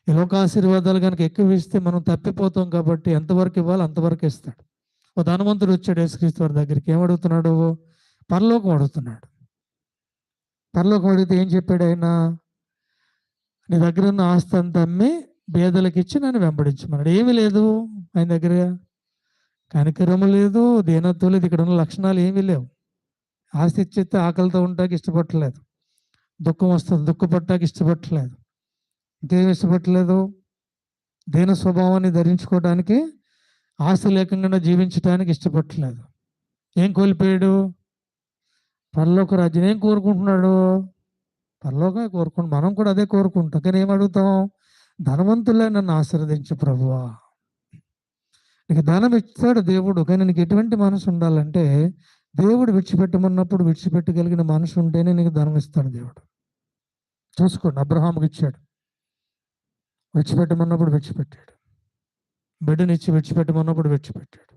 ఈ లోక ఆశీర్వాదాలు కనుక ఎక్కువ ఇస్తే మనం తప్పిపోతాం. కాబట్టి ఎంతవరకు ఇవ్వాలి అంతవరకు ఇస్తాడు. ఓ ధనవంతుడు వచ్చాడు యేసుక్రీస్తు వారి దగ్గరికి. ఏమడుగుతున్నాడు? పరలోకం అడుగుతున్నాడు. పరలోకం అడిగితే ఏం చెప్పాడు ఆయన? నీ దగ్గర ఉన్న ఆస్తి అంతా అమ్మి పేదలకు ఇచ్చి నన్ను వెంబడించమన్నాడు. ఏమీ లేదు ఆయన దగ్గర. కనికరము లేదు, దీనత్వం లేదు, ఇక్కడ ఉన్న లక్షణాలు ఏమీ లేవు. ఆస్తి ఇచ్చేస్తే ఆకలితో ఉండటానికి ఇష్టపడలేదు, దుఃఖం వస్తుంది దుఃఖపడటానికి ఇష్టపడలేదు, ఇంకేం ఇష్టపడలేదు? దీన స్వభావాన్ని ధరించుకోవడానికి, ఆస్తి లేకుండా జీవించడానికి ఇష్టపడలేదు. ఏం కోల్పోయాడు? పరలోక రాజ్యం. ఏం కోరుకుంటున్నాడు? పరలోకమే కోరుకుంటు. మనం కూడా అదే కోరుకుంటాం. కానీ ఏం అడుగుతాం? ధనవంతులే నన్ను ఆశీర్వదించు ప్రభువా. నీకు ధనం ఇస్తాడు దేవుడు, కానీ నీకు ఎటువంటి మనసు ఉండాలంటే దేవుడు విడిచిపెట్టమన్నప్పుడు విడిచిపెట్టగలిగిన మనసు ఉంటేనే నీకు ధనం ఇస్తాడు దేవుడు. చూసుకోండి, అబ్రహాముకి ఇచ్చాడు, విడిచిపెట్టమన్నప్పుడు విడిచిపెట్టాడు. బిడ్డనిచ్చి విడిచిపెట్టమన్నప్పుడు విడిచిపెట్టాడు.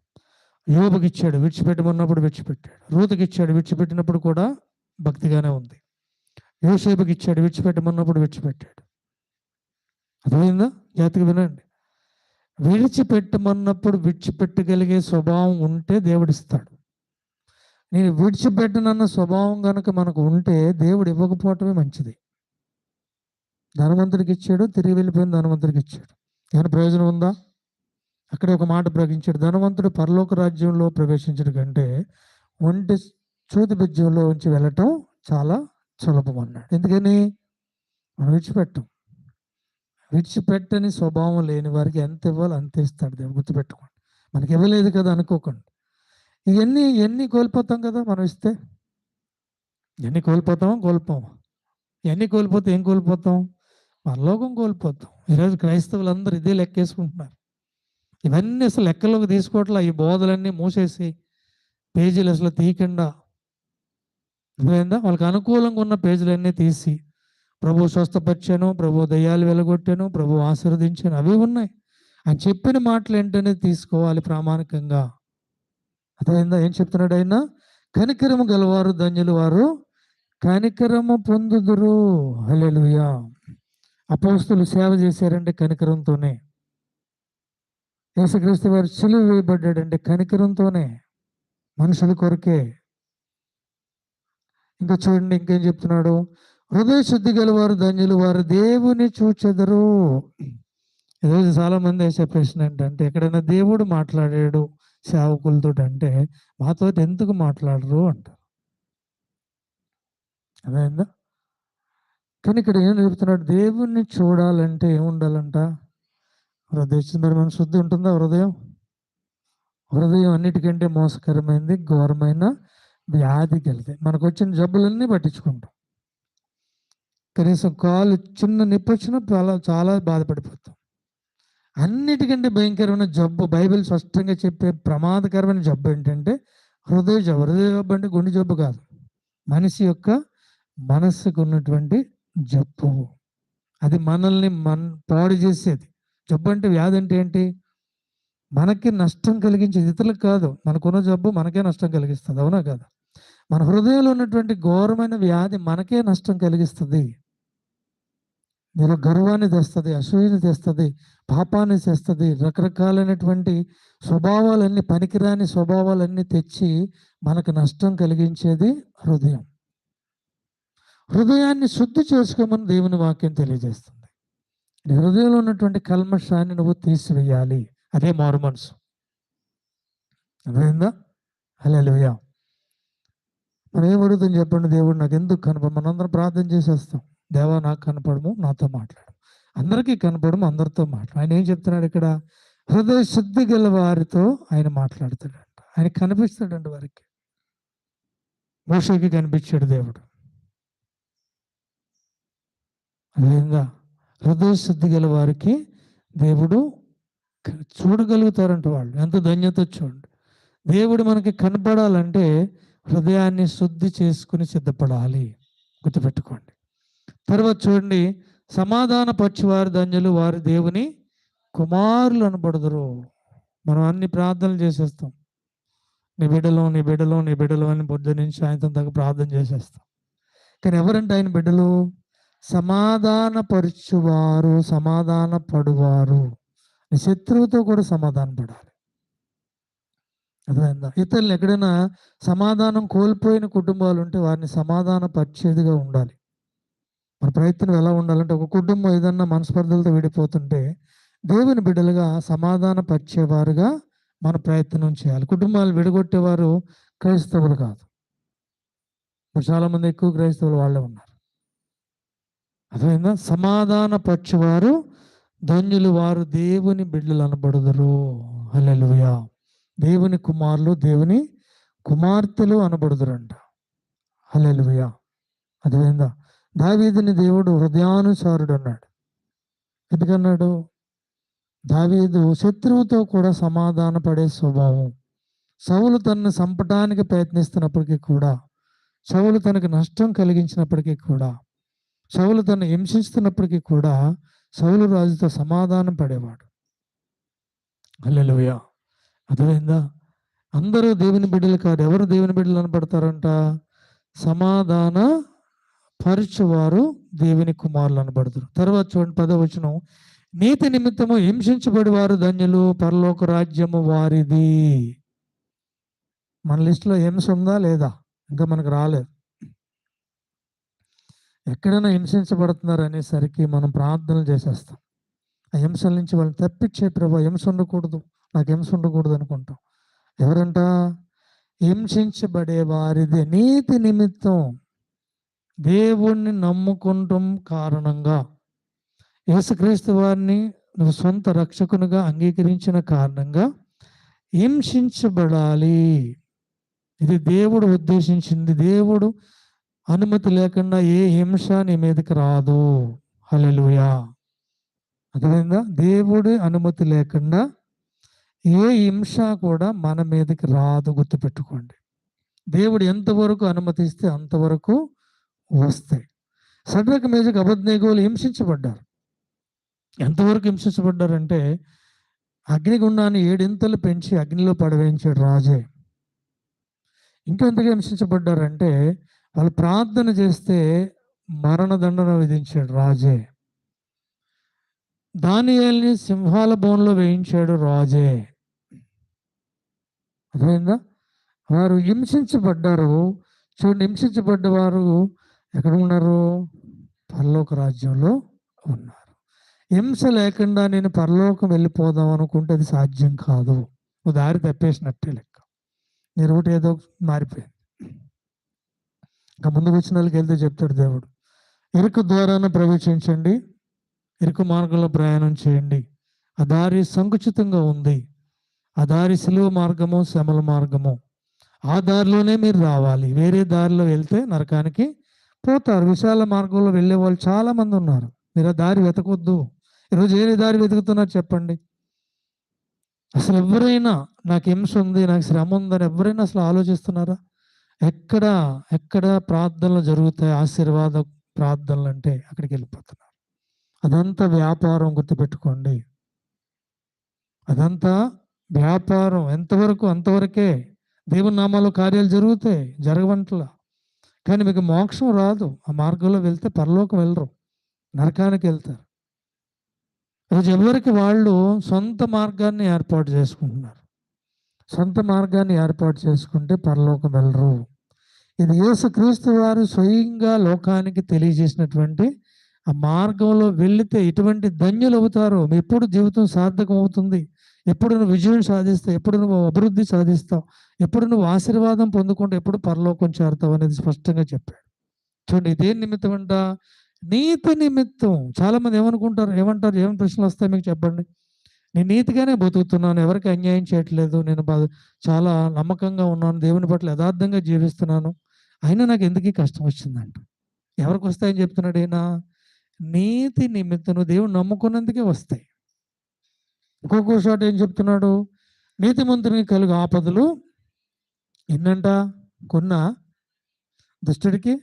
యోబుకి ఇచ్చాడు, విడిచిపెట్టమన్నప్పుడు విడిచిపెట్టాడు. రూతుకి ఇచ్చాడు, విడిచిపెట్టినప్పుడు కూడా భక్తిగానే ఉంది. యోసేపుకి ఇచ్చాడు, విడిచిపెట్టమన్నప్పుడు విడిచిపెట్టాడు. అర్థమైందా? జాగ్రత్తగా వినండి. విడిచిపెట్టమన్నప్పుడు విడిచిపెట్టగలిగే స్వభావం ఉంటే దేవుడిస్తాడు. నేను విడిచిపెట్టనన్న స్వభావం కనుక మనకు ఉంటే దేవుడు ఇవ్వకపోవటమే మంచిది. ధనవంతుడికి ఇచ్చాడు, తిరిగి వెళ్ళిపోయిన ధనవంతుడికి ఇచ్చాడు. ఏమైనా ప్రయోజనం ఉందా? అక్కడ ఒక మాట ప్రకటించాడు, ధనవంతుడు పరలోక రాజ్యంలో ప్రవేశించడం కంటే ఒంటి చూదిబెజ్జంలో ఉంచి వెళ్ళటం చాలా సులభం అన్నాడు. ఎందుకని? మనం విడిచిపెట్టని స్వభావం లేని వారికి ఎంత ఇవ్వాలో అంత ఇస్తాడు దేవుడు. గుర్తుపెట్టుకోండి. మనకి ఇవ్వలేదు కదా అనుకోకండి. ఎన్ని కోల్పోతాం కదా మనం ఇస్తే. ఎన్ని కోల్పోతాం. ఎన్ని కోల్పోతే ఏం కోల్పోతాం? పరలోకం కోల్పోతాం. ఈరోజు క్రైస్తవులందరూ ఇదే లెక్కేసుకుంటున్నారు. ఇవన్నీ అసలు లెక్కలోకి తీసుకోవట్లా. ఈ బోధలన్నీ మూసేసి పేజీలు అసలు తీయకుండా, అర్థమైందా? వాళ్ళకి అనుకూలంగా ఉన్న పేజీలన్నీ తీసి ప్రభు స్వస్థపరిచాను, ప్రభు దయ్యాలు వెలగొట్టాను, ప్రభు ఆశీర్వదించాను, అవి ఉన్నాయి. ఆయన చెప్పిన మాటలు ఏంటనేది తీసుకోవాలి ప్రామాణికంగా. అర్థమైందా? ఏం చెప్తున్నాడు ఆయన? కనికరము గలవారు ధన్యులు, వారు కనికరము పొందుదురు. హల్లెలూయా. అపోస్తులు సేవ చేశారంటే కనికరంతోనే. యేసుక్రీస్తు వారు సిలువ వేయబడ్డాడంటే కనికరంతోనే, మనుషుల కొరకే. ఇంకా చూడండి ఇంకేం చెప్తున్నాడు? హృదయ శుద్ధి గలవారు ధన్యులు, వారు దేవుని చూచెదరు. ఈరోజు చాలా మంది వేసే ప్రశ్న ఏంటంటే, ఎక్కడైనా దేవుడు మాట్లాడాడు సేవకులతో అంటే మాతో ఎందుకు మాట్లాడరు అంటారు. అదేందా? కానీ ఇక్కడ ఏం చెప్తున్నాడు? దేవుణ్ణి చూడాలంటే ఏముండాలంట? హృదయ. మరి మన శుద్ధి ఉంటుందా? హృదయం అన్నిటికంటే మోసకరమైంది, ఘోరమైన వ్యాధి కలితే. మనకు వచ్చిన జబ్బులన్నీ పట్టించుకుంటాం. కనీసం కాలు చిన్న నొప్పి వచ్చినా చాలా చాలా బాధపడిపోతాం. అన్నిటికంటే భయంకరమైన జబ్బు, బైబిల్ స్పష్టంగా చెప్పే ప్రమాదకరమైన జబ్బు ఏంటంటే హృదయ జబ్బు. హృదయ జబ్బు అంటే గుండె జబ్బు కాదు, మనిషి యొక్క మనస్సుకు ఉన్నటువంటి జబ్బు. అది మనల్ని పాడు చేసేది. జబ్బు అంటే, వ్యాధి అంటే ఏంటి? మనకి నష్టం కలిగించేది, ఇతరులకు కాదు. మనకున్న జబ్బు మనకే నష్టం కలిగిస్తుంది, అవునా కదా? మన హృదయంలో ఉన్నటువంటి ఘోరమైన వ్యాధి మనకే నష్టం కలిగిస్తుంది. నీలో గర్వాన్ని తెస్తుంది, అసూయని తెస్తుంది, పాపాన్ని తెస్తుంది, రకరకాలైనటువంటి స్వభావాలన్నీ, పనికిరాని స్వభావాలన్నీ తెచ్చి మనకు నష్టం కలిగించేది హృదయం. హృదయాన్ని శుద్ధి చేసుకోమని దేవుని వాక్యం తెలియజేస్తుంది. నీ హృదయంలో ఉన్నటువంటి కల్మషాన్ని నువ్వు తీసివేయాలి. అదే మారు మనసు. అర్థమైందా? హల్లెలూయా. మనం ఏం అడుగుతాం చెప్పండి? దేవుడు నాకు ఎందుకు కనపడు? మనందరం ప్రార్థన చేసేస్తాం, దేవా నాకు కనపడము, నాతో మాట్లాడు. అందరికీ కనపడము, అందరితో మాట్లాడు. ఆయన ఏం చెప్తున్నాడు ఇక్కడ? హృదయ శుద్ధి గల వారితో ఆయన మాట్లాడతాడంట. ఆయన కనిపిస్తాడంట వారికి. మోషేకి కనిపించాడు దేవుడు. అదేందా? హృదయ శుద్ధి గల వారికి దేవుడు చూడగలుగుతారంట. వాళ్ళు ఎంత ధన్యత చూడండి. దేవుడు మనకి కనపడాలంటే హృదయాన్ని శుద్ధి చేసుకుని సిద్ధపడాలి. గుర్తుపెట్టుకోండి. తర్వాత చూడండి, సమాధాన పరచువారు ధన్యులు, వారు దేవుని కుమారులు అనబడుదురు. మనం అన్ని ప్రార్థనలు చేసేస్తాం, నీ బిడ్డలు అని పొద్దు నుంచి సాయంత్రం దాకా ప్రార్థన చేసేస్తాం. కానీ ఎవరంటే ఆయన బిడ్డలు? సమాధాన పరచువారు, సమాధాన పడువారు. నీ శత్రువుతో కూడా సమాధాన పడాలి. అర్థమైందా? ఇతరులు ఎక్కడైనా సమాధానం కోల్పోయిన కుటుంబాలు ఉంటే వారిని సమాధాన పరిచేదిగా ఉండాలి. మన ప్రయత్నం ఎలా ఉండాలంటే, ఒక కుటుంబం ఏదన్నా మనస్పర్ధలతో విడిపోతుంటే దేవుని బిడ్డలుగా సమాధాన పరిచేవారుగా మన ప్రయత్నం చేయాలి. కుటుంబాలు విడగొట్టేవారు క్రైస్తవులు కాదు. చాలామంది ఎక్కువ క్రైస్తవులు వాళ్ళే ఉన్నారు. అర్థమైందా? సమాధాన పరచువారు ధన్యులు, వారు దేవుని బిడ్డలు అనబడుదురు. హల్లెలూయా. దేవుని కుమారులు, దేవుని కుమార్తెలు అనబడుదురంట. హల్లెలూయా. అర్థమైందా? దావీదుని దేవుడు హృదయానుసారుడు అన్నాడు. ఎందుకన్నాడు? దావీదు శత్రువుతో కూడా సమాధాన పడే స్వభావం. సౌలు తనను చంపడానికి ప్రయత్నిస్తున్నప్పటికీ కూడా, సౌలు తనకు నష్టం కలిగించినప్పటికీ కూడా, సౌలు తనను హింసిస్తున్నప్పటికీ కూడా సౌలు రాజుతో సమాధానం పడేవాడు. హల్లెలూయా. అర్థమైందా? అందరూ దేవుని బిడ్డలు కాదు. ఎవరు దేవుని బిడ్డలు అనబడతారంట? సమాధాన పరచువారు దేవుని కుమారులు అనబడతారు. తర్వాత చూడండి 10వ వచనం, నీతి నిమిత్తము హింసించబడి వారు ధన్యులు, పరలోక రాజ్యము వారిది. మన లిస్టులో హింస ఉందా లేదా? ఇంకా మనకు రాలేదు. ఎక్కడైనా హింసించబడుతున్నారు అనేసరికి మనం ప్రార్థనలు చేసేస్తాం. ఆ హింసల నుంచి వాళ్ళని తప్పించే ప్రభు, హింస ఉండకూడదు, నాకు హింస ఉండకూడదు అనుకుంటాం. ఎవరంట? హింసించబడే వారిది నీతి నిమిత్తం దేవుణ్ణి నమ్ముకుంటాం కారణంగా, యేసుక్రీస్తు వారిని నువ్వు సొంత రక్షకునిగా అంగీకరించిన కారణంగా హింసించబడాలి. ఇది దేవుడు ఉద్దేశించింది. దేవుడు అనుమతి లేకుండా ఏ హింస నీ మీదకి రాదు. హల్లెలూయా. అర్థమైందా? దేవుడి అనుమతి లేకుండా ఏ హింస కూడా మన మీదకి రాదు. గుర్తుపెట్టుకోండి. దేవుడు ఎంతవరకు అనుమతిస్తే అంతవరకు వస్తాయి. షడ్రక్ మేషక్ అబేద్నెగోలు హింసించబడ్డారు. ఎంతవరకు హింసించబడ్డారంటే అగ్నిగుండాన్ని 7 ఇంతలు పెంచి అగ్నిలో పడవేయించాడు రాజే. ఇంకెంతగా హింసించబడ్డారంటే వాళ్ళు ప్రార్థన చేస్తే మరణదండన విధించాడు రాజే. దానియేలుని సింహాల బోన్లో వేయించాడు రాజే. అర్థమైందా? వారు హింసించబడ్డారు. చూడండి, హింసించబడ్డ వారు ఎక్కడ ఉన్నారు? పరలోక రాజ్యంలో ఉన్నారు. హింస లేకుండా నేను పరలోకం వెళ్ళిపోదాం అనుకుంటే అది సాధ్యం కాదు. నువ్వు దారి తప్పేసినట్టే లెక్క. నీ రూట్ ఏదో మారిపోయింది. ఇంకా ముందుకు వచ్చిన వాళ్ళకి వెళ్తే చెప్తాడు దేవుడు, ఇరుకు ద్వారాన ప్రవేశించండి, ఇరుకు మార్గంలో ప్రయాణం చేయండి. ఆ దారి సంకుచితంగా ఉంది. ఆ దారి సిలువ మార్గము, శ్రమల మార్గము. ఆ దారిలోనే మీరు రావాలి. వేరే దారిలో వెళ్తే నరకానికి పోతారు. విశాల మార్గంలో వెళ్ళే వాళ్ళు చాలా మంది ఉన్నారు. మీరు ఆ దారి వెతకొద్దు. ఈరోజు ఏ దారి వెతుకుతున్నారు చెప్పండి? అసలు ఎవరైనా నాకు హింస ఉంది, నాకు శ్రమ ఉందని ఎవరైనా అసలు ఆలోచిస్తున్నారా? ఎక్కడ ఎక్కడ ప్రార్థనలు జరుగుతాయి, ఆశీర్వాద ప్రార్థనలు అంటే అక్కడికి వెళ్ళిపోతున్నారు. అదంతా వ్యాపారం. గుర్తుపెట్టుకోండి, అదంతా వ్యాపారం. ఎంతవరకు అంతవరకే. దేవుని నామాలో కార్యాలు జరుగుతాయి, జరగవంటలా. కానీ మీకు మోక్షం రాదు. ఆ మార్గంలో వెళ్తే పరలోకం వెళ్ళరు, నరకానికి వెళ్తారు. రోజు ఎవరికి వాళ్ళు సొంత మార్గాన్ని ఏర్పాటు చేసుకుంటున్నారు. సొంత మార్గాన్ని ఏర్పాటు చేసుకుంటే పరలోకం వెళ్ళరు. ఇది యేసుక్రీస్తు వారు స్వయంగా లోకానికి తెలియజేసినటువంటి ఆ మార్గంలో వెళితే ఇటువంటి ధన్యులు అవుతారు. ఎప్పుడు జీవితం సార్థకం అవుతుంది, ఎప్పుడు నువ్వు విజయం సాధిస్తావు, ఎప్పుడు నువ్వు అభివృద్ధి సాధిస్తావు, ఎప్పుడు నువ్వు ఆశీర్వాదం పొందుకుంటే ఎప్పుడు పరలోకం చేరుతావు అనేది స్పష్టంగా చెప్పాడు. చూడండి, ఇదేం నిమిత్తం అంట? నీతి నిమిత్తం. చాలా మంది ఏమనుకుంటారు, ఏమంటారు, ఏమైనా ప్రశ్నలు వస్తాయి మీకు చెప్పండి. నేను నీతిగానే బతుకుతున్నాను, ఎవరికి అన్యాయం చేయట్లేదు, నేను చాలా నమ్మకంగా ఉన్నాను, దేవుని పట్ల యథార్థంగా జీవిస్తున్నాను, అయినా నాకు ఎందుకు ఈ కష్టం వచ్చిందంట. ఎవరికి వస్తాయని చెప్తున్నాడు ఈయన? నీతి నిమిత్తం. నువ్వు దేవుని నమ్ముకున్నందుకే వస్తాయి. ఇంకొక చోట ఏం చెప్తున్నాడు? నీతిమంతునికి కలుగు ఆపదలు ఎన్నంట? కొన్న దుష్టుడికి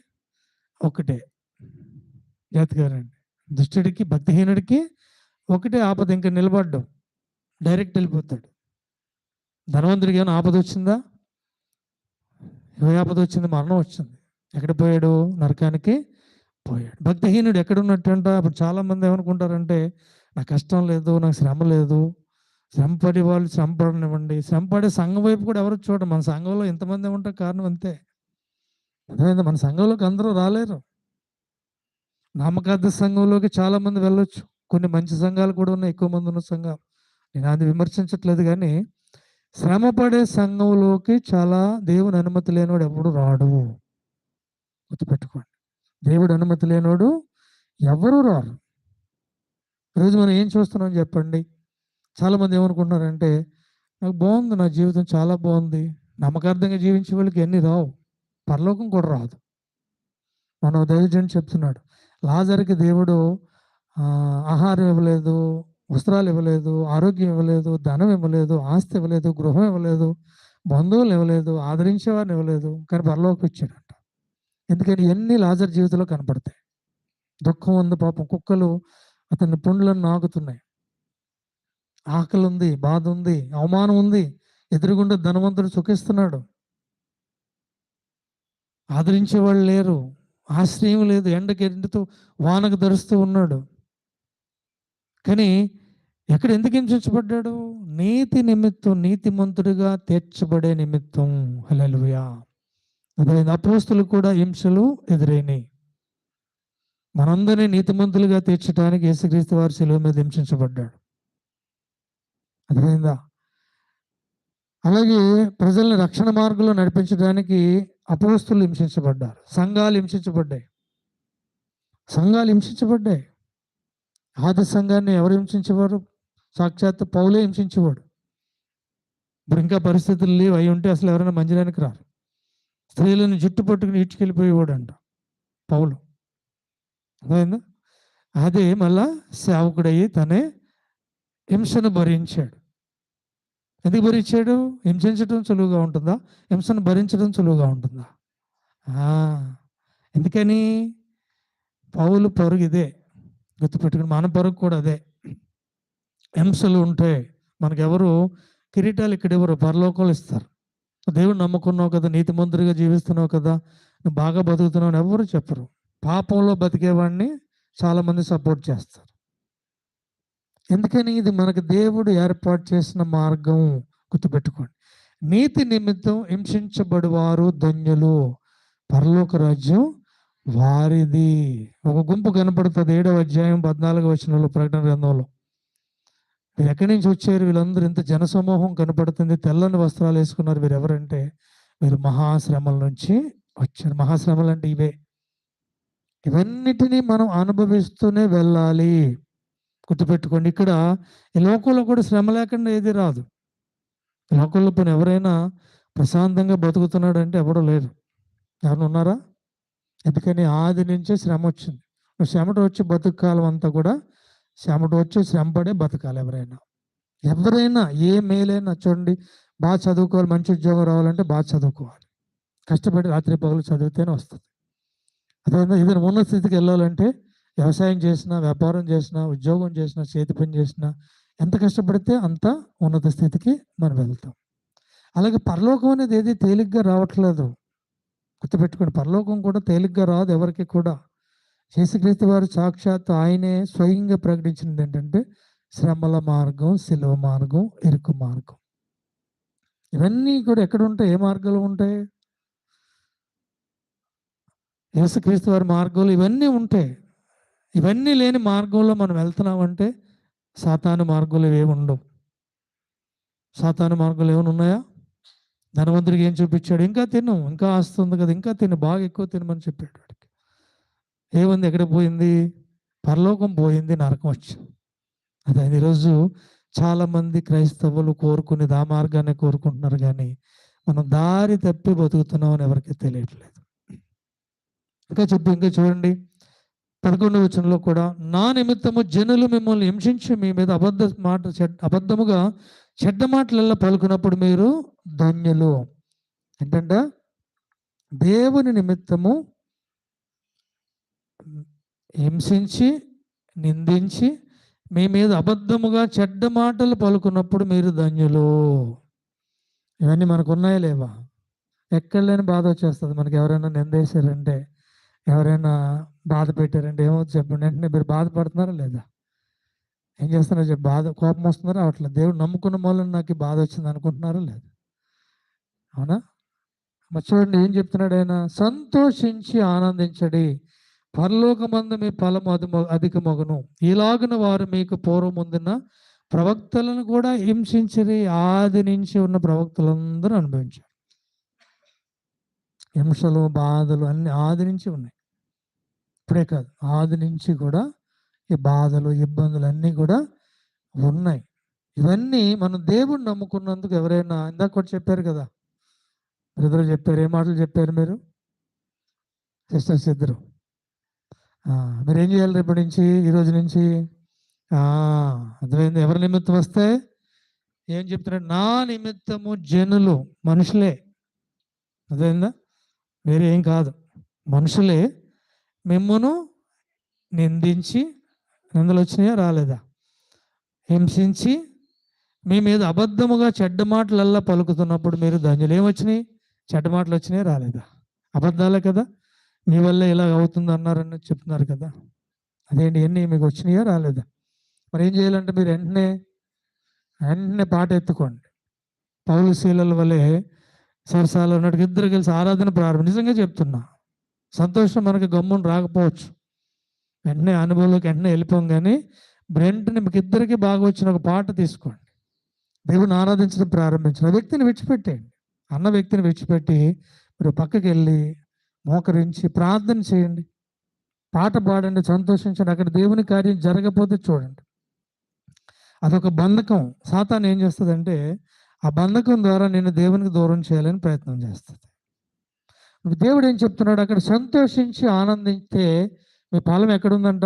ఒకటే. జాతగారండి, దుష్టుడికి, భక్తిహీనుడికి ఒకటే ఆపద. ఇంకా నిలబడ్డం, డైరెక్ట్ వెళ్ళిపోతాడు. ధనవంతుడికి ఏమైనా ఆపద వచ్చిందా? ఏ ఆపద వచ్చింది? మరణం వచ్చింది. ఎక్కడ పోయాడు? నరకానికి పోయాడు. భక్తిహీనుడు ఎక్కడున్నట్టంట? అప్పుడు చాలామంది ఏమనుకుంటారంటే, నాకు కష్టం లేదు, నాకు శ్రమ లేదు. శ్రమపడే వాళ్ళు శ్రమపడనివ్వండి. శ్రమపడే సంఘం వైపు కూడా ఎవరు చూడండి. మన సంఘంలో ఎంతమంది ఉంటారు, కారణం అంతే. అర్థమైందా? మన సంఘంలోకి అందరూ రాలేరు. నామకార్థ సంఘంలోకి చాలామంది వెళ్ళొచ్చు. కొన్ని మంచి సంఘాలు కూడా ఉన్నాయి, ఎక్కువ మంది ఉన్న సంఘాలు. నేను అది విమర్శించట్లేదు, కానీ శ్రమపడే సంఘంలోకి చాలా దేవుని అనుమతి లేనివాడు ఎవడు రాడు. గుర్తుపెట్టుకోండి, దేవుడు అనుమతి లేనివాడు ఎవరు రారు. ఈరోజు మనం ఏం చూస్తున్నాం చెప్పండి? చాలామంది ఏమనుకుంటున్నారంటే, నాకు బాగుంది, నా జీవితం చాలా బాగుంది, నమ్మకార్థంగా జీవించే వాళ్ళకి ఎన్ని రావు, పరలోకం కూడా రాదు. మన దైవజనుడు చెప్తున్నాడు, లాజరుకి దేవుడు ఆహారం ఇవ్వలేదు, వస్త్రాలు ఇవ్వలేదు, ఆరోగ్యం ఇవ్వలేదు, ధనం ఇవ్వలేదు, ఆస్తి ఇవ్వలేదు, గృహం ఇవ్వలేదు, బంధువులు ఇవ్వలేదు, ఆదరించేవారిని ఇవ్వలేదు, కానీ పరలోకం ఇచ్చాడంట. ఎందుకని? ఎన్ని లాజర్ జీవితంలో కనపడతాయి. దుఃఖం ఉంది, పాపం కుక్కలు అతని పుండ్లను నాకుతున్నాయి, ఆకలి ఉంది, బాధ ఉంది, అవమానం ఉంది, ఎదురుగుండా ధనవంతుడు సుఖిస్తున్నాడు, ఆదరించేవాళ్ళు లేరు, ఆశ్రయం లేదు, ఎండకి ఎండుతూ వానకు ధరుస్తూ ఉన్నాడు. కానీ ఎక్కడ ఎందుకు హింసించబడ్డాడు? నీతి నిమిత్తం, నీతిమంతుడిగా తీర్చబడే నిమిత్తం. హల్లెలూయా. అదే అపోస్తులు కూడా హింసలు ఎదురైనాయి. మనందరినీ నీతిమంతులుగా తీర్చడానికి యేసుక్రీస్తు వారు శిలువ మీద హింసించబడ్డాడు. అర్థమైందా? అలాగే ప్రజల్ని రక్షణ మార్గంలో నడిపించడానికి అపోస్తులు హింసించబడ్డారు, సంఘాలు హింసించబడ్డాయి. సంఘాలు హింసించబడ్డాయి. ఆది సంఘాన్ని ఎవరు హింసించేవారు? సాక్షాత్ పౌలే హింసించేవాడు. ఇప్పుడు ఇంకా పరిస్థితులు లేవు, అయి ఉంటే అసలు ఎవరైనా మందిరానికి రారు. స్త్రీలను జుట్టు పట్టుకుని ఈడ్చుకెళ్ళిపోయేవాడు అంట పౌలు. అర్థమైందా? అదే మళ్ళా సేవకుడయ్యి తనే హింసను భరించాడు. ఎందుకు భరించాడు? హింసించడం సులువుగా ఉంటుందా? హింసను భరించడం సులువుగా ఉంటుందా? ఎందుకని? పౌలు పరుగు ఇదే, గుర్తుపెట్టుకుని మన పరుగు కూడా అదే. హింసలు ఉంటాయి. మనకెవరు కిరీటాలు ఇక్కడ ఎవరు? పరలోకాలు ఇస్తారు. దేవుడు నమ్ముకున్నావు కదా, నీతిమంతుడిగా జీవిస్తున్నావు కదా, నువ్వు బాగా బతుకుతున్నావు అని ఎవరు చెప్పరు. పాపంలో బతికేవాడిని చాలామంది సపోర్ట్ చేస్తారు. ఎందుకని? ఇది మనకు దేవుడు ఏర్పాటు చేసిన మార్గం. గుర్తుపెట్టుకోండి. నీతి నిమిత్తం హింసించబడివారు ధన్యులు, పరలోక రాజ్యం వారిది. ఒక గుంపు కనపడుతుంది 7వ అధ్యాయం 14వ వచనంలో, ప్రకటన గ్రంథంలో. వీరు ఎక్కడి నుంచి వచ్చారు? వీళ్ళందరూ ఇంత జనసమూహం కనపడుతుంది, తెల్లని వస్త్రాలు వేసుకున్నారు. వీరు ఎవరంటే వీరు మహాశ్రమల నుంచి వచ్చారు. మహాశ్రమలు అంటే ఇవే. ఇవన్నిటినీ మనం అనుభవిస్తూనే వెళ్ళాలి. గుర్తుపెట్టుకోండి. ఇక్కడ ఈ లోకంలో కూడా శ్రమ లేకుండా ఏది రాదు. లోకంలో పని ఎవరైనా ప్రశాంతంగా బతుకుతున్నాడు అంటే ఎవడో లేరు. ఎవరు ఉన్నారా? ఎందుకని? ఆది నుంచే శ్రమ వచ్చింది. శ్రమట వచ్చి బతుకాలం అంతా కూడా శ్రమట వచ్చి శ్రమపడే బతకాలి. ఎవరైనా ఏ మేలైనా చూడండి, బాగా చదువుకోవాలి, మంచి ఉద్యోగం రావాలంటే బాగా చదువుకోవాలి, కష్టపడి రాత్రి పగలు చదివితేనే వస్తుంది. అదే ఏదైనా ఉన్నత స్థితికి వెళ్ళాలంటే వ్యవసాయం చేసినా, వ్యాపారం చేసినా, ఉద్యోగం చేసినా, చేతి పని చేసినా, ఎంత కష్టపడితే అంత ఉన్నత స్థితికి మనం వెళ్తాం. అలాగే పరలోకం అనేది ఏది తేలిగ్గా రావట్లేదు. గుర్తుపెట్టుకోండి, పరలోకం కూడా తేలిగ్గా రాదు ఎవరికి కూడా. యేసుక్రీస్తు వారు సాక్షాత్ ఆయనే స్వయంగా ప్రకటించినది ఏంటంటే శ్రమల మార్గం, సిలువ మార్గం, ఇరుకు మార్గం. ఇవన్నీ కూడా ఎక్కడ ఉంటాయి? ఏ మార్గాలు ఉంటాయి? యేసుక్రీస్తు వారి మార్గంలో ఇవన్నీ ఉంటాయి. ఇవన్నీ లేని మార్గంలో మనం వెళ్తున్నామంటే సాతాను మార్గంలో ఏమి ఉండవు. సాతాను మార్గంలో ఏమైనా ఉన్నాయా? ధనవంతుడికి ఏం చూపించాడు? ఇంకా తిను, ఇంకా ఆస్తుంది కదా, ఇంకా తిను, బాగా ఎక్కువ తినమని చెప్పాడు. వాడికి ఏముంది? ఎక్కడ పోయింది? పరలోకం పోయింది, నరకం వచ్చింది. అదే ఈరోజు చాలామంది క్రైస్తవులు కోరుకునేది ఆ మార్గాన్ని కోరుకుంటున్నారు, కానీ మనం దారి తప్పి బతుకుతున్నాం అని ఎవరికి తెలియట్లేదు. ఇంకా చూడండి 11వ వచనంలో కూడా, నా నిమిత్తము జనులు మిమ్మల్ని హింసించి మీ మీద అబద్ధముగా చెడ్డ మాటలల్లా పలుకున్నప్పుడు మీరు ధన్యులు. ఏంటంటే దేవుని నిమిత్తము హింసించి, నిందించి, మీ మీద అబద్ధముగా చెడ్డ మాటలు పలుకున్నప్పుడు మీరు ధన్యులు. ఇవన్నీ మనకు ఉన్నాయా లేవా? ఎక్కడ లేని బాధ వచ్చేస్తుంది మనకి. ఎవరైనా నిందేశారంటే, ఎవరైనా బాధ పెట్టారంటే ఏమవుతుంది చెప్పండి? వెంటనే మీరు బాధపడుతున్నారా లేదా? ఏం చేస్తున్నారో చెప్పి బాధ, కోపం వస్తున్నారా? అవట్లేదు. దేవుడు నమ్ముకున్న మూలం నాకు బాధ వచ్చింది అనుకుంటున్నారా లేదా? అవునా? మరి చూడండి ఏం చెప్తున్నాడు ఆయన, సంతోషించి ఆనందించడి, పరలోకమందు మీ ఫలము అధికమగును. ఇలాగున వారు మీకు పూర్వముందున్న ప్రవక్తలను కూడా హింసించిరి. ఆది నుంచి ఉన్న ప్రవక్తలందరూ అనుభవించారు. హింసలు, బాధలు అన్ని ఆది నుంచి ఉన్నాయి. ఇప్పుడే కాదు, ఆది నుంచి కూడా ఈ బాధలు, ఇబ్బందులు అన్నీ కూడా ఉన్నాయి. ఇవన్నీ మనం దేవుణ్ణి నమ్ముకున్నందుకు. ఎవరైనా ఇందాక కూడా చెప్పారు కదా, బ్రదర్ చెప్పారు, ఏ మాటలు చెప్పారు మీరు? సిస్టర్స్ ఇద్దరు. మీరు ఏం చేయాలి రేపటి నుంచి, ఈరోజు నుంచి? అర్థమైంది. ఎవరి నిమిత్తం వస్తే ఏం చెప్తున్నాడు? నా నిమిత్తము జనులు, మనుషులే. అర్థమైందా? వేరే ఏం కాదు, మనుషులే మిమ్మును నిందించి, నిందలు వచ్చినాయా రాలేదా? హింసించి, మీ మీద అబద్ధముగా చెడ్డ మాటలల్లా పలుకుతున్నప్పుడు మీరు ధన్యులు. ఏమొచ్చినాయి? చెడ్డ మాటలు వచ్చినాయా రాలేదా? అబద్ధాలే కదా. మీ వల్ల ఇలా అవుతుంది అన్నారని చెప్తున్నారు కదా. అదేంటి, ఎన్ని మీకు వచ్చినాయా రాలేదా? మరి ఏం చేయాలంటే మీరు వెంటనే పాట ఎత్తుకోండి. పౌలు శీలల వల్లే సరసాలు ఉన్నట్టు ఇద్దరు కలిసి ఆరాధన ప్రారంభం. నిజంగా చెప్తున్నా, సంతోషం మనకి గమ్మున రాకపోవచ్చు, వెంటనే అనుభవంలోకి వెంటనే వెళ్ళిపోం, కానీ వెంటనే మీకు ఇద్దరికి బాగా వచ్చిన ఒక పాట తీసుకోండి. దేవుని ఆరాధించడం ప్రారంభించిన ఆ వ్యక్తిని విడిచిపెట్టేయండి. అన్న వ్యక్తిని విడిచిపెట్టి మీరు పక్కకి వెళ్ళి మోకరించి ప్రార్థన చేయండి, పాట పాడండి, సంతోషించండి. అక్కడ దేవుని కార్యం జరగకపోతే చూడండి. అదొక బంధకం. సాతాను ఏం చేస్తుందంటే ఆ బంధకం ద్వారా నిన్ను దేవునికి దూరం చేయాలని ప్రయత్నం చేస్తుంది. దేవుడు ఏం చెప్తున్నాడు, అక్కడ సంతోషించి ఆనందించితే మీ ఫలం ఎక్కడుందంట?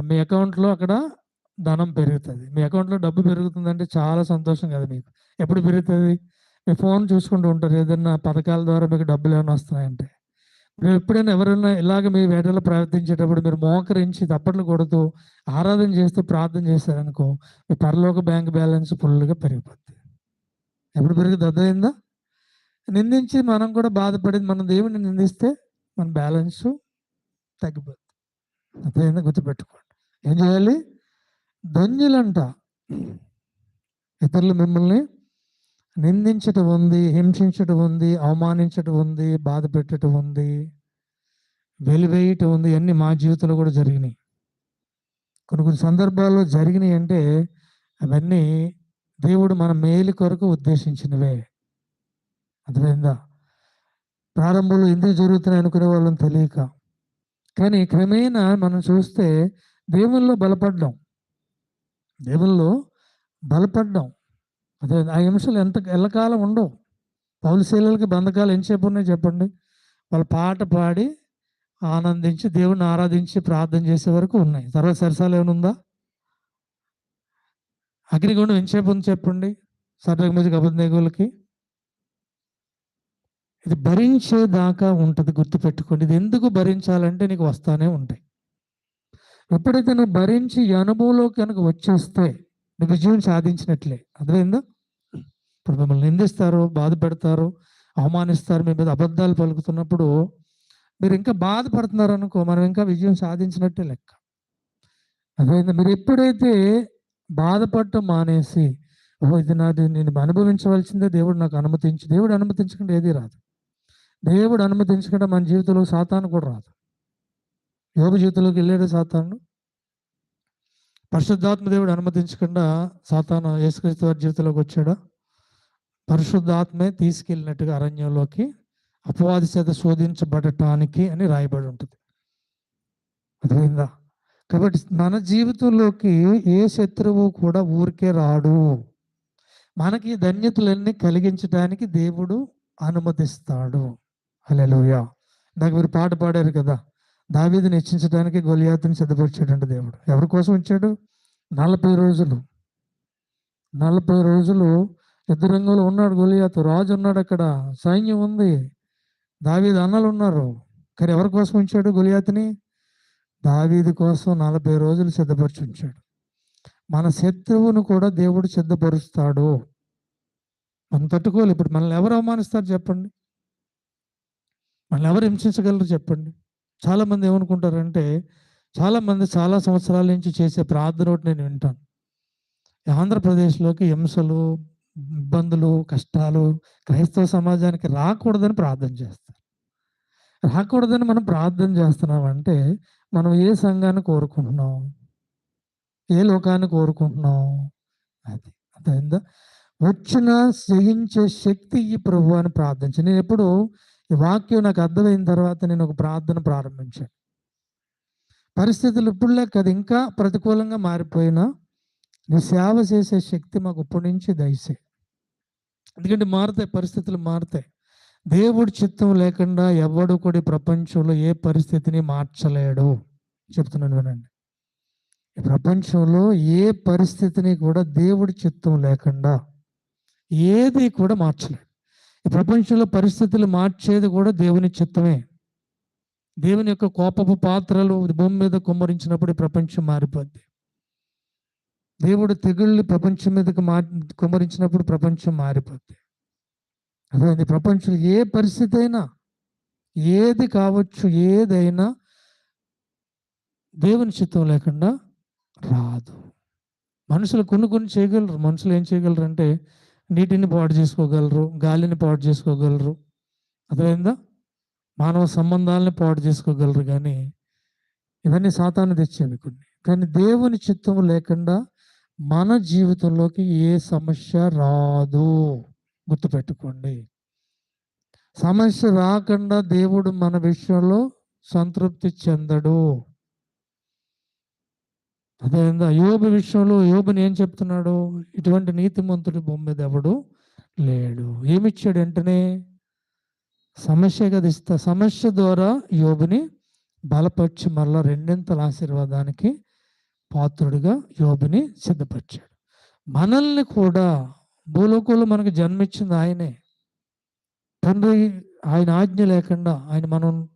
మీ అకౌంట్లో అక్కడ ధనం పెరుగుతుంది. మీ అకౌంట్లో డబ్బు పెరుగుతుందంటే చాలా సంతోషం కదా మీకు. ఎప్పుడు పెరుగుతుంది? మీ ఫోన్ చూసుకుంటూ ఉంటారు, ఏదైనా పథకాల ద్వారా మీకు డబ్బులు ఏమైనా వస్తున్నాయంటే. మీరు ఎప్పుడైనా ఎవరైనా ఇలాగ మీ వేటలో ప్రవర్తించేటప్పుడు మీరు మోకరించి తప్పట్లు కొడుతూ ఆరాధన చేస్తూ ప్రార్థన చేశారనుకో, మీ పరలోక బ్యాంక్ బ్యాలెన్స్ ఫుల్గా పెరిగిపోద్ది. ఎప్పుడు పెరిగింది? అర్థమైందా? నిందించి మనం కూడా బాధపడింది, మనం దేవుడిని నిందిస్తే మన బ్యాలెన్స్ తగ్గిపోద్ది. అర్థమైందా? గుర్తుపెట్టుకోండి. ఏం చేయాలి? ధన్యులంట ఇతరులు మిమ్మల్ని నిందించటం ఉంది, హింసించటం ఉంది, అవమానించటం ఉంది, బాధ పెట్టడం ఉంది, వెలివేయటం ఉంది. అన్నీ మా జీవితంలో కూడా జరిగినాయి. కొన్ని సందర్భాల్లో జరిగినాయి అంటే అవన్నీ దేవుడు మన మేలు కొరకు ఉద్దేశించినవే. అర్థమైందా? ప్రారంభంలో ఎందుకు జరుగుతున్నాయి అనుకునే వాళ్ళని తెలియక, కానీ క్రమేణా మనం చూస్తే దేవుల్లో బలపడ్డాం, దేవుల్లో బలపడ్డాం. అదే ఆ హింసలు ఎల్లకాలం ఉండవు. పౌలు శీలలకి బంధకాలు ఎంతసేపు ఉన్నాయి చెప్పండి? వాళ్ళు పాట పాడి ఆనందించి దేవుడిని ఆరాధించి ప్రార్థన చేసే వరకు ఉన్నాయి. తర్వాత సరసాలు ఏమైనా ఉందా? అగ్నిగుండం ఎంతసేపు ఉంది చెప్పండి సర్రగ మీద అబద్ధనేగులకి? ఇది భరించేదాకా ఉంటుంది. గుర్తుపెట్టుకోండి. ఇది ఎందుకు భరించాలంటే నీకు వస్తానే ఉంటాయి. ఎప్పుడైతే నువ్వు భరించి ఈ అనుభవంలోకి కనుక వచ్చేస్తే నువ్వు విజయం సాధించినట్లే. అర్థమైందా? ఇప్పుడు మిమ్మల్ని నిందిస్తారు, బాధ పెడతారు, అవమానిస్తారు, మీ మీద అబద్ధాలు పలుకుతున్నప్పుడు మీరు ఇంకా బాధపడుతున్నారు అనుకో, మనం ఇంకా విజయం సాధించినట్టే లెక్క. అర్థమైందా? మీరు ఎప్పుడైతే బాధపడటం మానేసి, ఓహో ఇది నాది, నేను అనుభవించవలసిందే, దేవుడు నాకు అనుమతించి, దేవుడు అనుమతించకుండా ఏది రాదు. దేవుడు అనుమతించకుండా మన జీవితంలో సాతాను కూడా రాదు. యోబు జీవితంలోకి వెళ్ళాడు సాతాను. పరిశుద్ధాత్మ దేవుడు అనుమతించకుండా సాతాను యేసుక్రీస్తు వారి జీవితంలోకి వచ్చాడా? పరిశుద్ధాత్మే తీసుకెళ్ళినట్టుగా అరణ్యంలోకి అపవాది చేత శోధించబడటానికి అని రాయబడి ఉంటుంది. అర్థమైందా? కాబట్టి మన జీవితంలోకి ఏ శత్రువు కూడా ఊరికే రాడు. మనకి ధన్యతలన్నీ కలిగించడానికి దేవుడు అనుమతిస్తాడు. హల్లెలూయా. నాకు మీరు పాట పాడారు కదా, దావీదుని హెచ్చించడానికి గొలియాతుని సిద్ధపరిచాడంట దేవుడు. ఎవరి కోసం వచ్చాడు? 40 రోజులు. 40 రోజులు యుద్ధ రంగంలో ఉన్నాడు గొలియాతు. రాజు ఉన్నాడు, అక్కడ సైన్యం ఉంది, దావీదు అన్నలు ఉన్నారు. కానీ ఎవరి కోసం ఉంచాడు గొలియాతుని? దావీదు కోసం 40 రోజులు సిద్ధపరిచి ఉంచాడు. మన శత్రువును కూడా దేవుడు సిద్ధపరుస్తాడు. మనం తట్టుకోవాలి. ఇప్పుడు మనల్ని ఎవరు అవమానిస్తారు చెప్పండి? మనల్ని ఎవరు హింసించగలరు చెప్పండి? చాలామంది ఏమనుకుంటారంటే, చాలామంది చాలా సంవత్సరాల నుంచి చేసే ప్రార్థన ఒకటి నేను వింటాను. ఆంధ్రప్రదేశ్లోకి హింసలు, ఇబ్బందులు, కష్టాలు క్రైస్తవ సమాజానికి రాకూడదని ప్రార్థన చేస్తారు. రాకూడదని మనం ప్రార్థన చేస్తున్నామంటే మనం ఏ సంఘాన్ని కోరుకుంటున్నాం? ఏ లోకాన్ని కోరుకుంటున్నాం? అది అర్థమైందా? వచ్చిన జయించే శక్తి ఈ ప్రభు అని ప్రార్థించి, నేను ఎప్పుడు ఈ వాక్యం నాకు అర్థమైన తర్వాత నేను ఒక ప్రార్థన ప్రారంభించాను. పరిస్థితులు ఇప్పుడు లేక అది ఇంకా ప్రతికూలంగా మారిపోయినా నీ సేవ చేసే శక్తి మాకు ఇప్పటి నుంచి దయచే. ఎందుకంటే మారుతాయి, పరిస్థితులు మారుతాయి. దేవుడి చిత్తం లేకుండా ఎవడు కూడా ప్రపంచంలో ఏ పరిస్థితిని మార్చలేడు. చెప్తున్నాను వినండి. ఈ ప్రపంచంలో ఏ పరిస్థితిని కూడా దేవుడి చిత్తం లేకుండా ఏది కూడా మార్చలేడు. ఈ ప్రపంచంలో పరిస్థితులు మార్చేది కూడా దేవుని చిత్తమే. దేవుని యొక్క కోపపు పాత్రలు భూమి మీద కుమ్మరించినప్పుడు ప్రపంచం మారిపోద్ది. దేవుడు తెగుళ్ళు ప్రపంచం మీదకి కుమ్మరించినప్పుడు ప్రపంచం మారిపోద్ది. అదే ప్రపంచంలో ఏ పరిస్థితి అయినా, ఏది కావచ్చు, ఏదైనా దేవుని చిత్తం లేకుండా రాదు. మనుషులు కొన్ని చేయగలరు. మనుషులు ఏం చేయగలరు అంటే నీటిని పాడు చేసుకోగలరు, గాలిని పాడు చేసుకోగలరు, అర్థమైందా? మానవ సంబంధాలని పాడు చేసుకోగలరు. కానీ ఇవన్నీ సాతాను తెచ్చేవి కొన్ని. కానీ దేవుని చిత్తము లేకుండా మన జీవితంలోకి ఏ సమస్య రాదు. గుర్తుపెట్టుకోండి. సమస్య రాకుండా దేవుడు మన విషయంలో సంతృప్తి చెందడు. అదేవిధంగా యోబు విషయంలో యోబుని ఏం చెప్తున్నాడు? ఇటువంటి నీతిమంతుడి భూమి మీద ఎవడు లేడు. ఏమిచ్చాడు వెంటనే? సమస్య కదా ఇస్తా. సమస్య ద్వారా యోబుని బలపరిచి మరలా రెండింతల ఆశీర్వాదానికి పాత్రుడిగా యోబుని సిద్ధపరిచాడు. మనల్ని కూడా భూలోకంలో మనకు జన్మించింది ఆయనే. తండ్రి ఆయన ఆజ్ఞ లేకుండా ఆయన మనం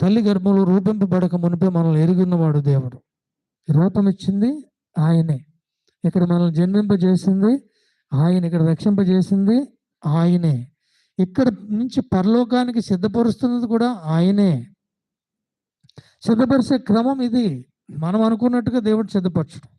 తల్లి గర్భంలో రూపింపబడక మునిపే మనల్ని ఎరుగున్నవాడు దేవుడు. రూపం ఇచ్చింది ఆయనే. ఇక్కడ మనల్ని జన్మింపజేసింది ఆయన. ఇక్కడ రక్షింపజేసింది ఆయనే. ఇక్కడ నుంచి పరలోకానికి సిద్ధపరుస్తున్నది కూడా ఆయనే. సిద్ధపరిచే క్రమం ఇది. మనం అనుకున్నట్టుగా దేవుడు సిద్ధపరచడం.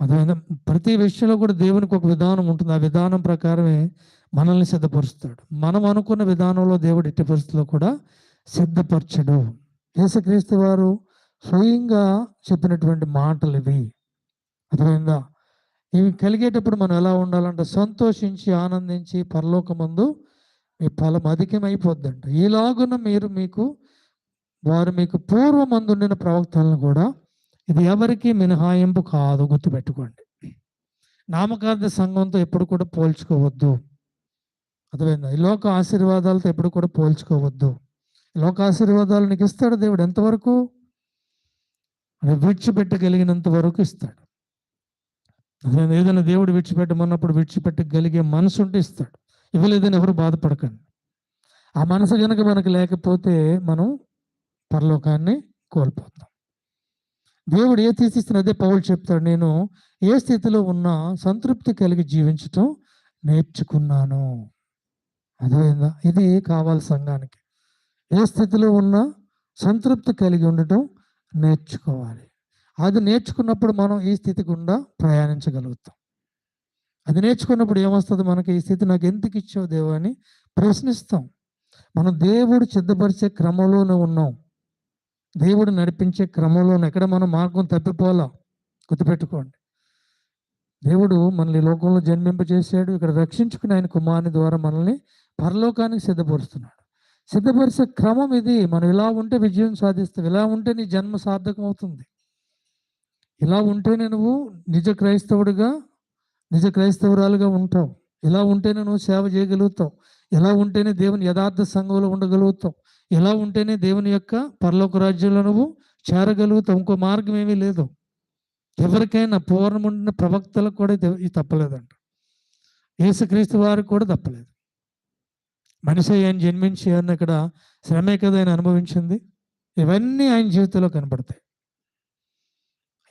అదేవిధంగా ప్రతి విషయంలో కూడా దేవునికి ఒక విధానం ఉంటుంది. ఆ విధానం ప్రకారమే మనల్ని సిద్ధపరుస్తాడు. మనం అనుకున్న విధానంలో దేవుడు ఎట్టి పరిస్థితుల్లో కూడా సిద్ధపరచడు. యేసుక్రీస్తు వారు స్వయంగా చెప్పినటువంటి మాటలు ఇవి. అదేవిధంగా ఇవి కలిగేటప్పుడు మనం ఎలా ఉండాలంటే సంతోషించి ఆనందించి పరలోకమందు మీ ఫలం అధికమైపోద్దంట. ఈలాగున వారు మీకు పూర్వమందుండిన ప్రవక్తలను కూడా ఇది ఎవరికి మినహాయింపు కాదు. గుర్తుపెట్టుకోండి. నామకార్థ సంఘంతో ఎప్పుడు కూడా పోల్చుకోవద్దు. అర్థమైందా? ఈ లోక ఆశీర్వాదాలతో ఎప్పుడు కూడా పోల్చుకోవద్దు. లోక ఆశీర్వాదాలు నీకు ఇస్తాడు దేవుడు. ఎంతవరకు? విడిచిపెట్టగలిగినంత వరకు ఇస్తాడు. ఏదైనా దేవుడు విడిచిపెట్టమన్నప్పుడు విడిచిపెట్టగలిగే మనసు ఉంటే ఇస్తాడు. ఇవ్వలేదని ఎవరు బాధపడకండి. ఆ మనసు కనుక మనకు లేకపోతే మనం పరలోకాన్ని కోల్పోతాం. దేవుడు ఏ తీసిస్తున్న అదే పౌలు చెప్తాడు, నేను ఏ స్థితిలో ఉన్నా సంతృప్తి కలిగి జీవించటం నేర్చుకున్నాను. అదేవిధంగా ఇది కావాలి సంఘానికి. ఏ స్థితిలో ఉన్నా సంతృప్తి కలిగి ఉండటం నేర్చుకోవాలి. అది నేర్చుకున్నప్పుడు మనం ఈ స్థితి గుండా ప్రయాణించగలుగుతాం. అది నేర్చుకున్నప్పుడు ఏమొస్తుంది? మనకి ఈ స్థితి నాకు ఎందుకు ఇచ్చావు దేవా అని ప్రశ్నిస్తాం. మనం దేవుడు సిద్ధపరిచే క్రమంలోనే ఉన్నాం. దేవుడు నడిపించే క్రమంలోనే. ఎక్కడ మనం మార్గం తప్పిపోలా. గుర్తుపెట్టుకోండి. దేవుడు మనల్ని లోకంలో జన్మింపజేశాడు. ఇక్కడ రక్షించుకుని ఆయన కుమారుని ద్వారా మనల్ని పరలోకానికి సిద్ధపరుస్తున్నాడు. సిద్ధపరిచే క్రమం ఇది. మనం ఇలా ఉంటే విజయం సాధిస్తావు. ఇలా ఉంటే నీ జన్మ సార్థకం అవుతుంది. ఇలా ఉంటేనే నువ్వు నిజ క్రైస్తవుడిగా నిజ క్రైస్తవురాలుగా ఉంటావు. ఇలా ఉంటేనే నువ్వు సేవ చేయగలుగుతావు. ఇలా ఉంటేనే దేవుని యథార్థ సంఘంలో ఉండగలుగుతావు. ఇలా ఉంటేనే దేవుని యొక్క పరలోక రాజ్యంలో నువ్వు చేరగలుగుతావు. ఇంకో మార్గం ఏమీ లేదు. ఎవరికైనా పూర్ణముండిన ప్రవక్తలకు కూడా ఇది తప్పలేదంట. యేసుక్రీస్తు వారికి కూడా తప్పలేదు. మనిషి ఆయన జన్మించి ఆయన ఇక్కడ శ్రమే కదా ఆయన అనుభవించింది. ఇవన్నీ ఆయన జీవితంలో కనపడతాయి.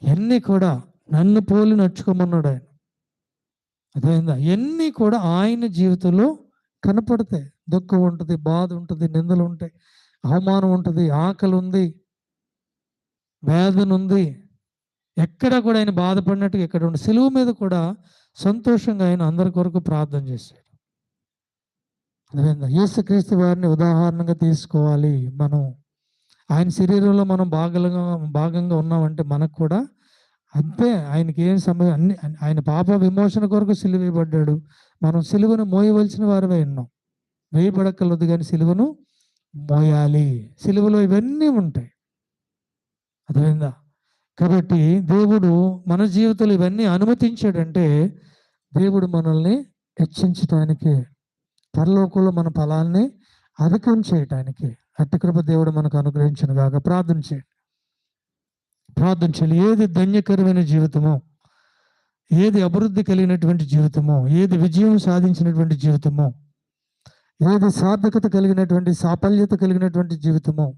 ఇవన్నీ కూడా నన్ను పోలి నడుచుకోమన్నాడు ఆయన. అదేందా? ఇవన్నీ కూడా ఆయన జీవితంలో కనపడతాయి. దుఃఖం ఉంటుంది, బాధ ఉంటుంది, నిందలు ఉంటాయి, అవమానం ఉంటుంది, ఆకలి ఉంది, వేదన ఉంది. ఎక్కడ కూడా ఆయన బాధపడినట్టుగా ఎక్కడ ఉండి సిలువ మీద కూడా సంతోషంగా ఆయన అందరి కొరకు ప్రార్థన చేశాడు. అదేవిధంగా యేసుక్రీస్తు వారిని ఉదాహరణగా తీసుకోవాలి. మనం ఆయన శరీరంలో మనం భాగంగా ఉన్నామంటే మనకు కూడా అంతే. ఆయనకి ఏం సమయం అన్ని ఆయన పాప విమోచన కొరకు సిలువ వేయబడ్డాడు. మనం సిలువను మోయవలసిన వారమే ఉన్నాం. వేయబడక్కర్లేదు కానీ సిలువను మోయాలి. సిలువలో ఇవన్నీ ఉంటాయి. అదేవిధంగా కాబట్టి దేవుడు మన జీవితంలో ఇవన్నీ అనుమతించాడంటే దేవుడు మనల్ని హెచ్చించటానికి, పరలోకంలో మన ఫలాన్ని అధికం చేయటానికి. అట్టి కృప దేవుడు మనకు అనుగ్రహించను గాక. ప్రార్థన చేయాలి. ఏది ధన్యకరమైన జీవితమో, ఏది అభివృద్ధి కలిగినటువంటి జీవితమో, ఏది విజయం సాధించినటువంటి జీవితమో, ఏది సార్థకత కలిగినటువంటి సాఫల్యత కలిగినటువంటి జీవితమో,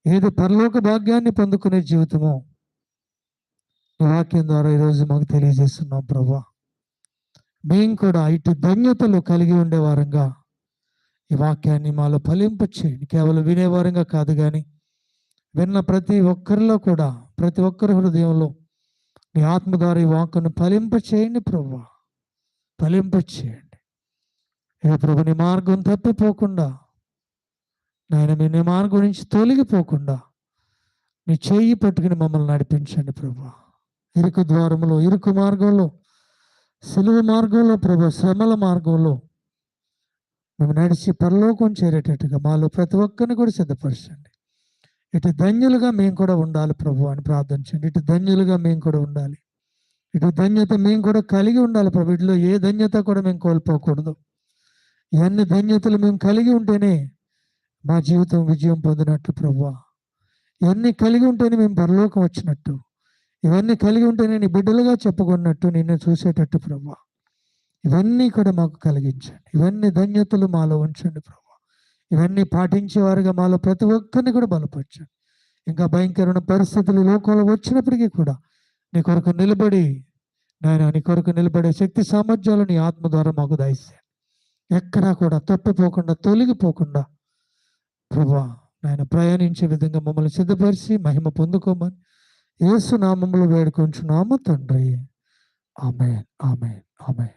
ఏది పరలోక భాగ్యాన్ని పొందుకునే జీవితమో వాక్యం ద్వారా ఈరోజు మాకు తెలియజేస్తున్నాం ప్రభువా. మేము కూడా ఇటు ధన్యతలు కలిగి ఉండేవారంగా ఈ వాక్యాన్ని మాలో ఫలింపచేయండి. కేవలం వినేవారంగా కాదు కానీ విన్న ప్రతి ఒక్కరిలో కూడా, ప్రతి ఒక్కరి హృదయంలో నీ ఆత్మ ద్వారా ఈ వాక్యను ఫలింపచేయండి ప్రభువా. ఫలింపచేయండి ఏ ప్రభు. నీ మార్గం తప్పిపోకుండా నాయన, మీ నీ మార్గం నుంచి తొలగిపోకుండా నీ చెయ్యి పట్టుకుని మమ్మల్ని నడిపించండి ప్రభువా. ఇరుకు ద్వారములో, ఇరుకు మార్గంలో, సులువు మార్గంలో ప్రభు, శ్రమల మార్గంలో మేము నడిచి పరలోకం చేరేటట్టుగా మాలో ప్రతి ఒక్కరిని కూడా సిద్ధపరచండి. ఇటు ధన్యులుగా మేము కూడా ఉండాలి ప్రభు అని ప్రార్థించండి. ఇటు ధన్యులుగా మేము కూడా ఉండాలి. ఇటు ధన్యత మేము కూడా కలిగి ఉండాలి ప్రభు. వీటిలో ఏ ధన్యత కూడా మేము కోల్పోకూడదు. ఇవన్నీ ధన్యతలు మేము కలిగి ఉంటేనే మా జీవితం విజయం పొందినట్టు ప్రభు. ఇవన్నీ కలిగి ఉంటేనే మేము పరలోకం వచ్చినట్టు. ఇవన్నీ కలిగి ఉంటేనే నీ బిడ్డలుగా చెప్పుకున్నట్టు, నిన్ను చూసేటట్టు ప్రభు. ఇవన్నీ కూడా మాకు కలిగించండి. ఇవన్నీ ధన్యతలు మాలో ఉంచండి ప్రభు. ఇవన్నీ పాటించేవారుగా మాలో ప్రతి ఒక్కరిని కూడా బలపరచండి. ఇంకా భయంకరమైన పరిస్థితులు లోకంలో వచ్చినప్పటికీ కూడా నీ కొరకు నిలబడి, నాయన నీ కొరకు నిలబడే శక్తి సామర్థ్యాలు నీ ఆత్మ ద్వారా మాకు దయచేయండి. ఎక్కడా కూడా తప్పిపోకుండా, తొలగిపోకుండా ప్రభా నాయన ప్రయాణించే విధంగా మమ్మల్ని సిద్ధపరిచి మహిమ పొందుకోమని యేసు నామములో వేడుకొంచున్నాము తండ్రి. ఆమేన్, ఆమేన్, ఆమేన్.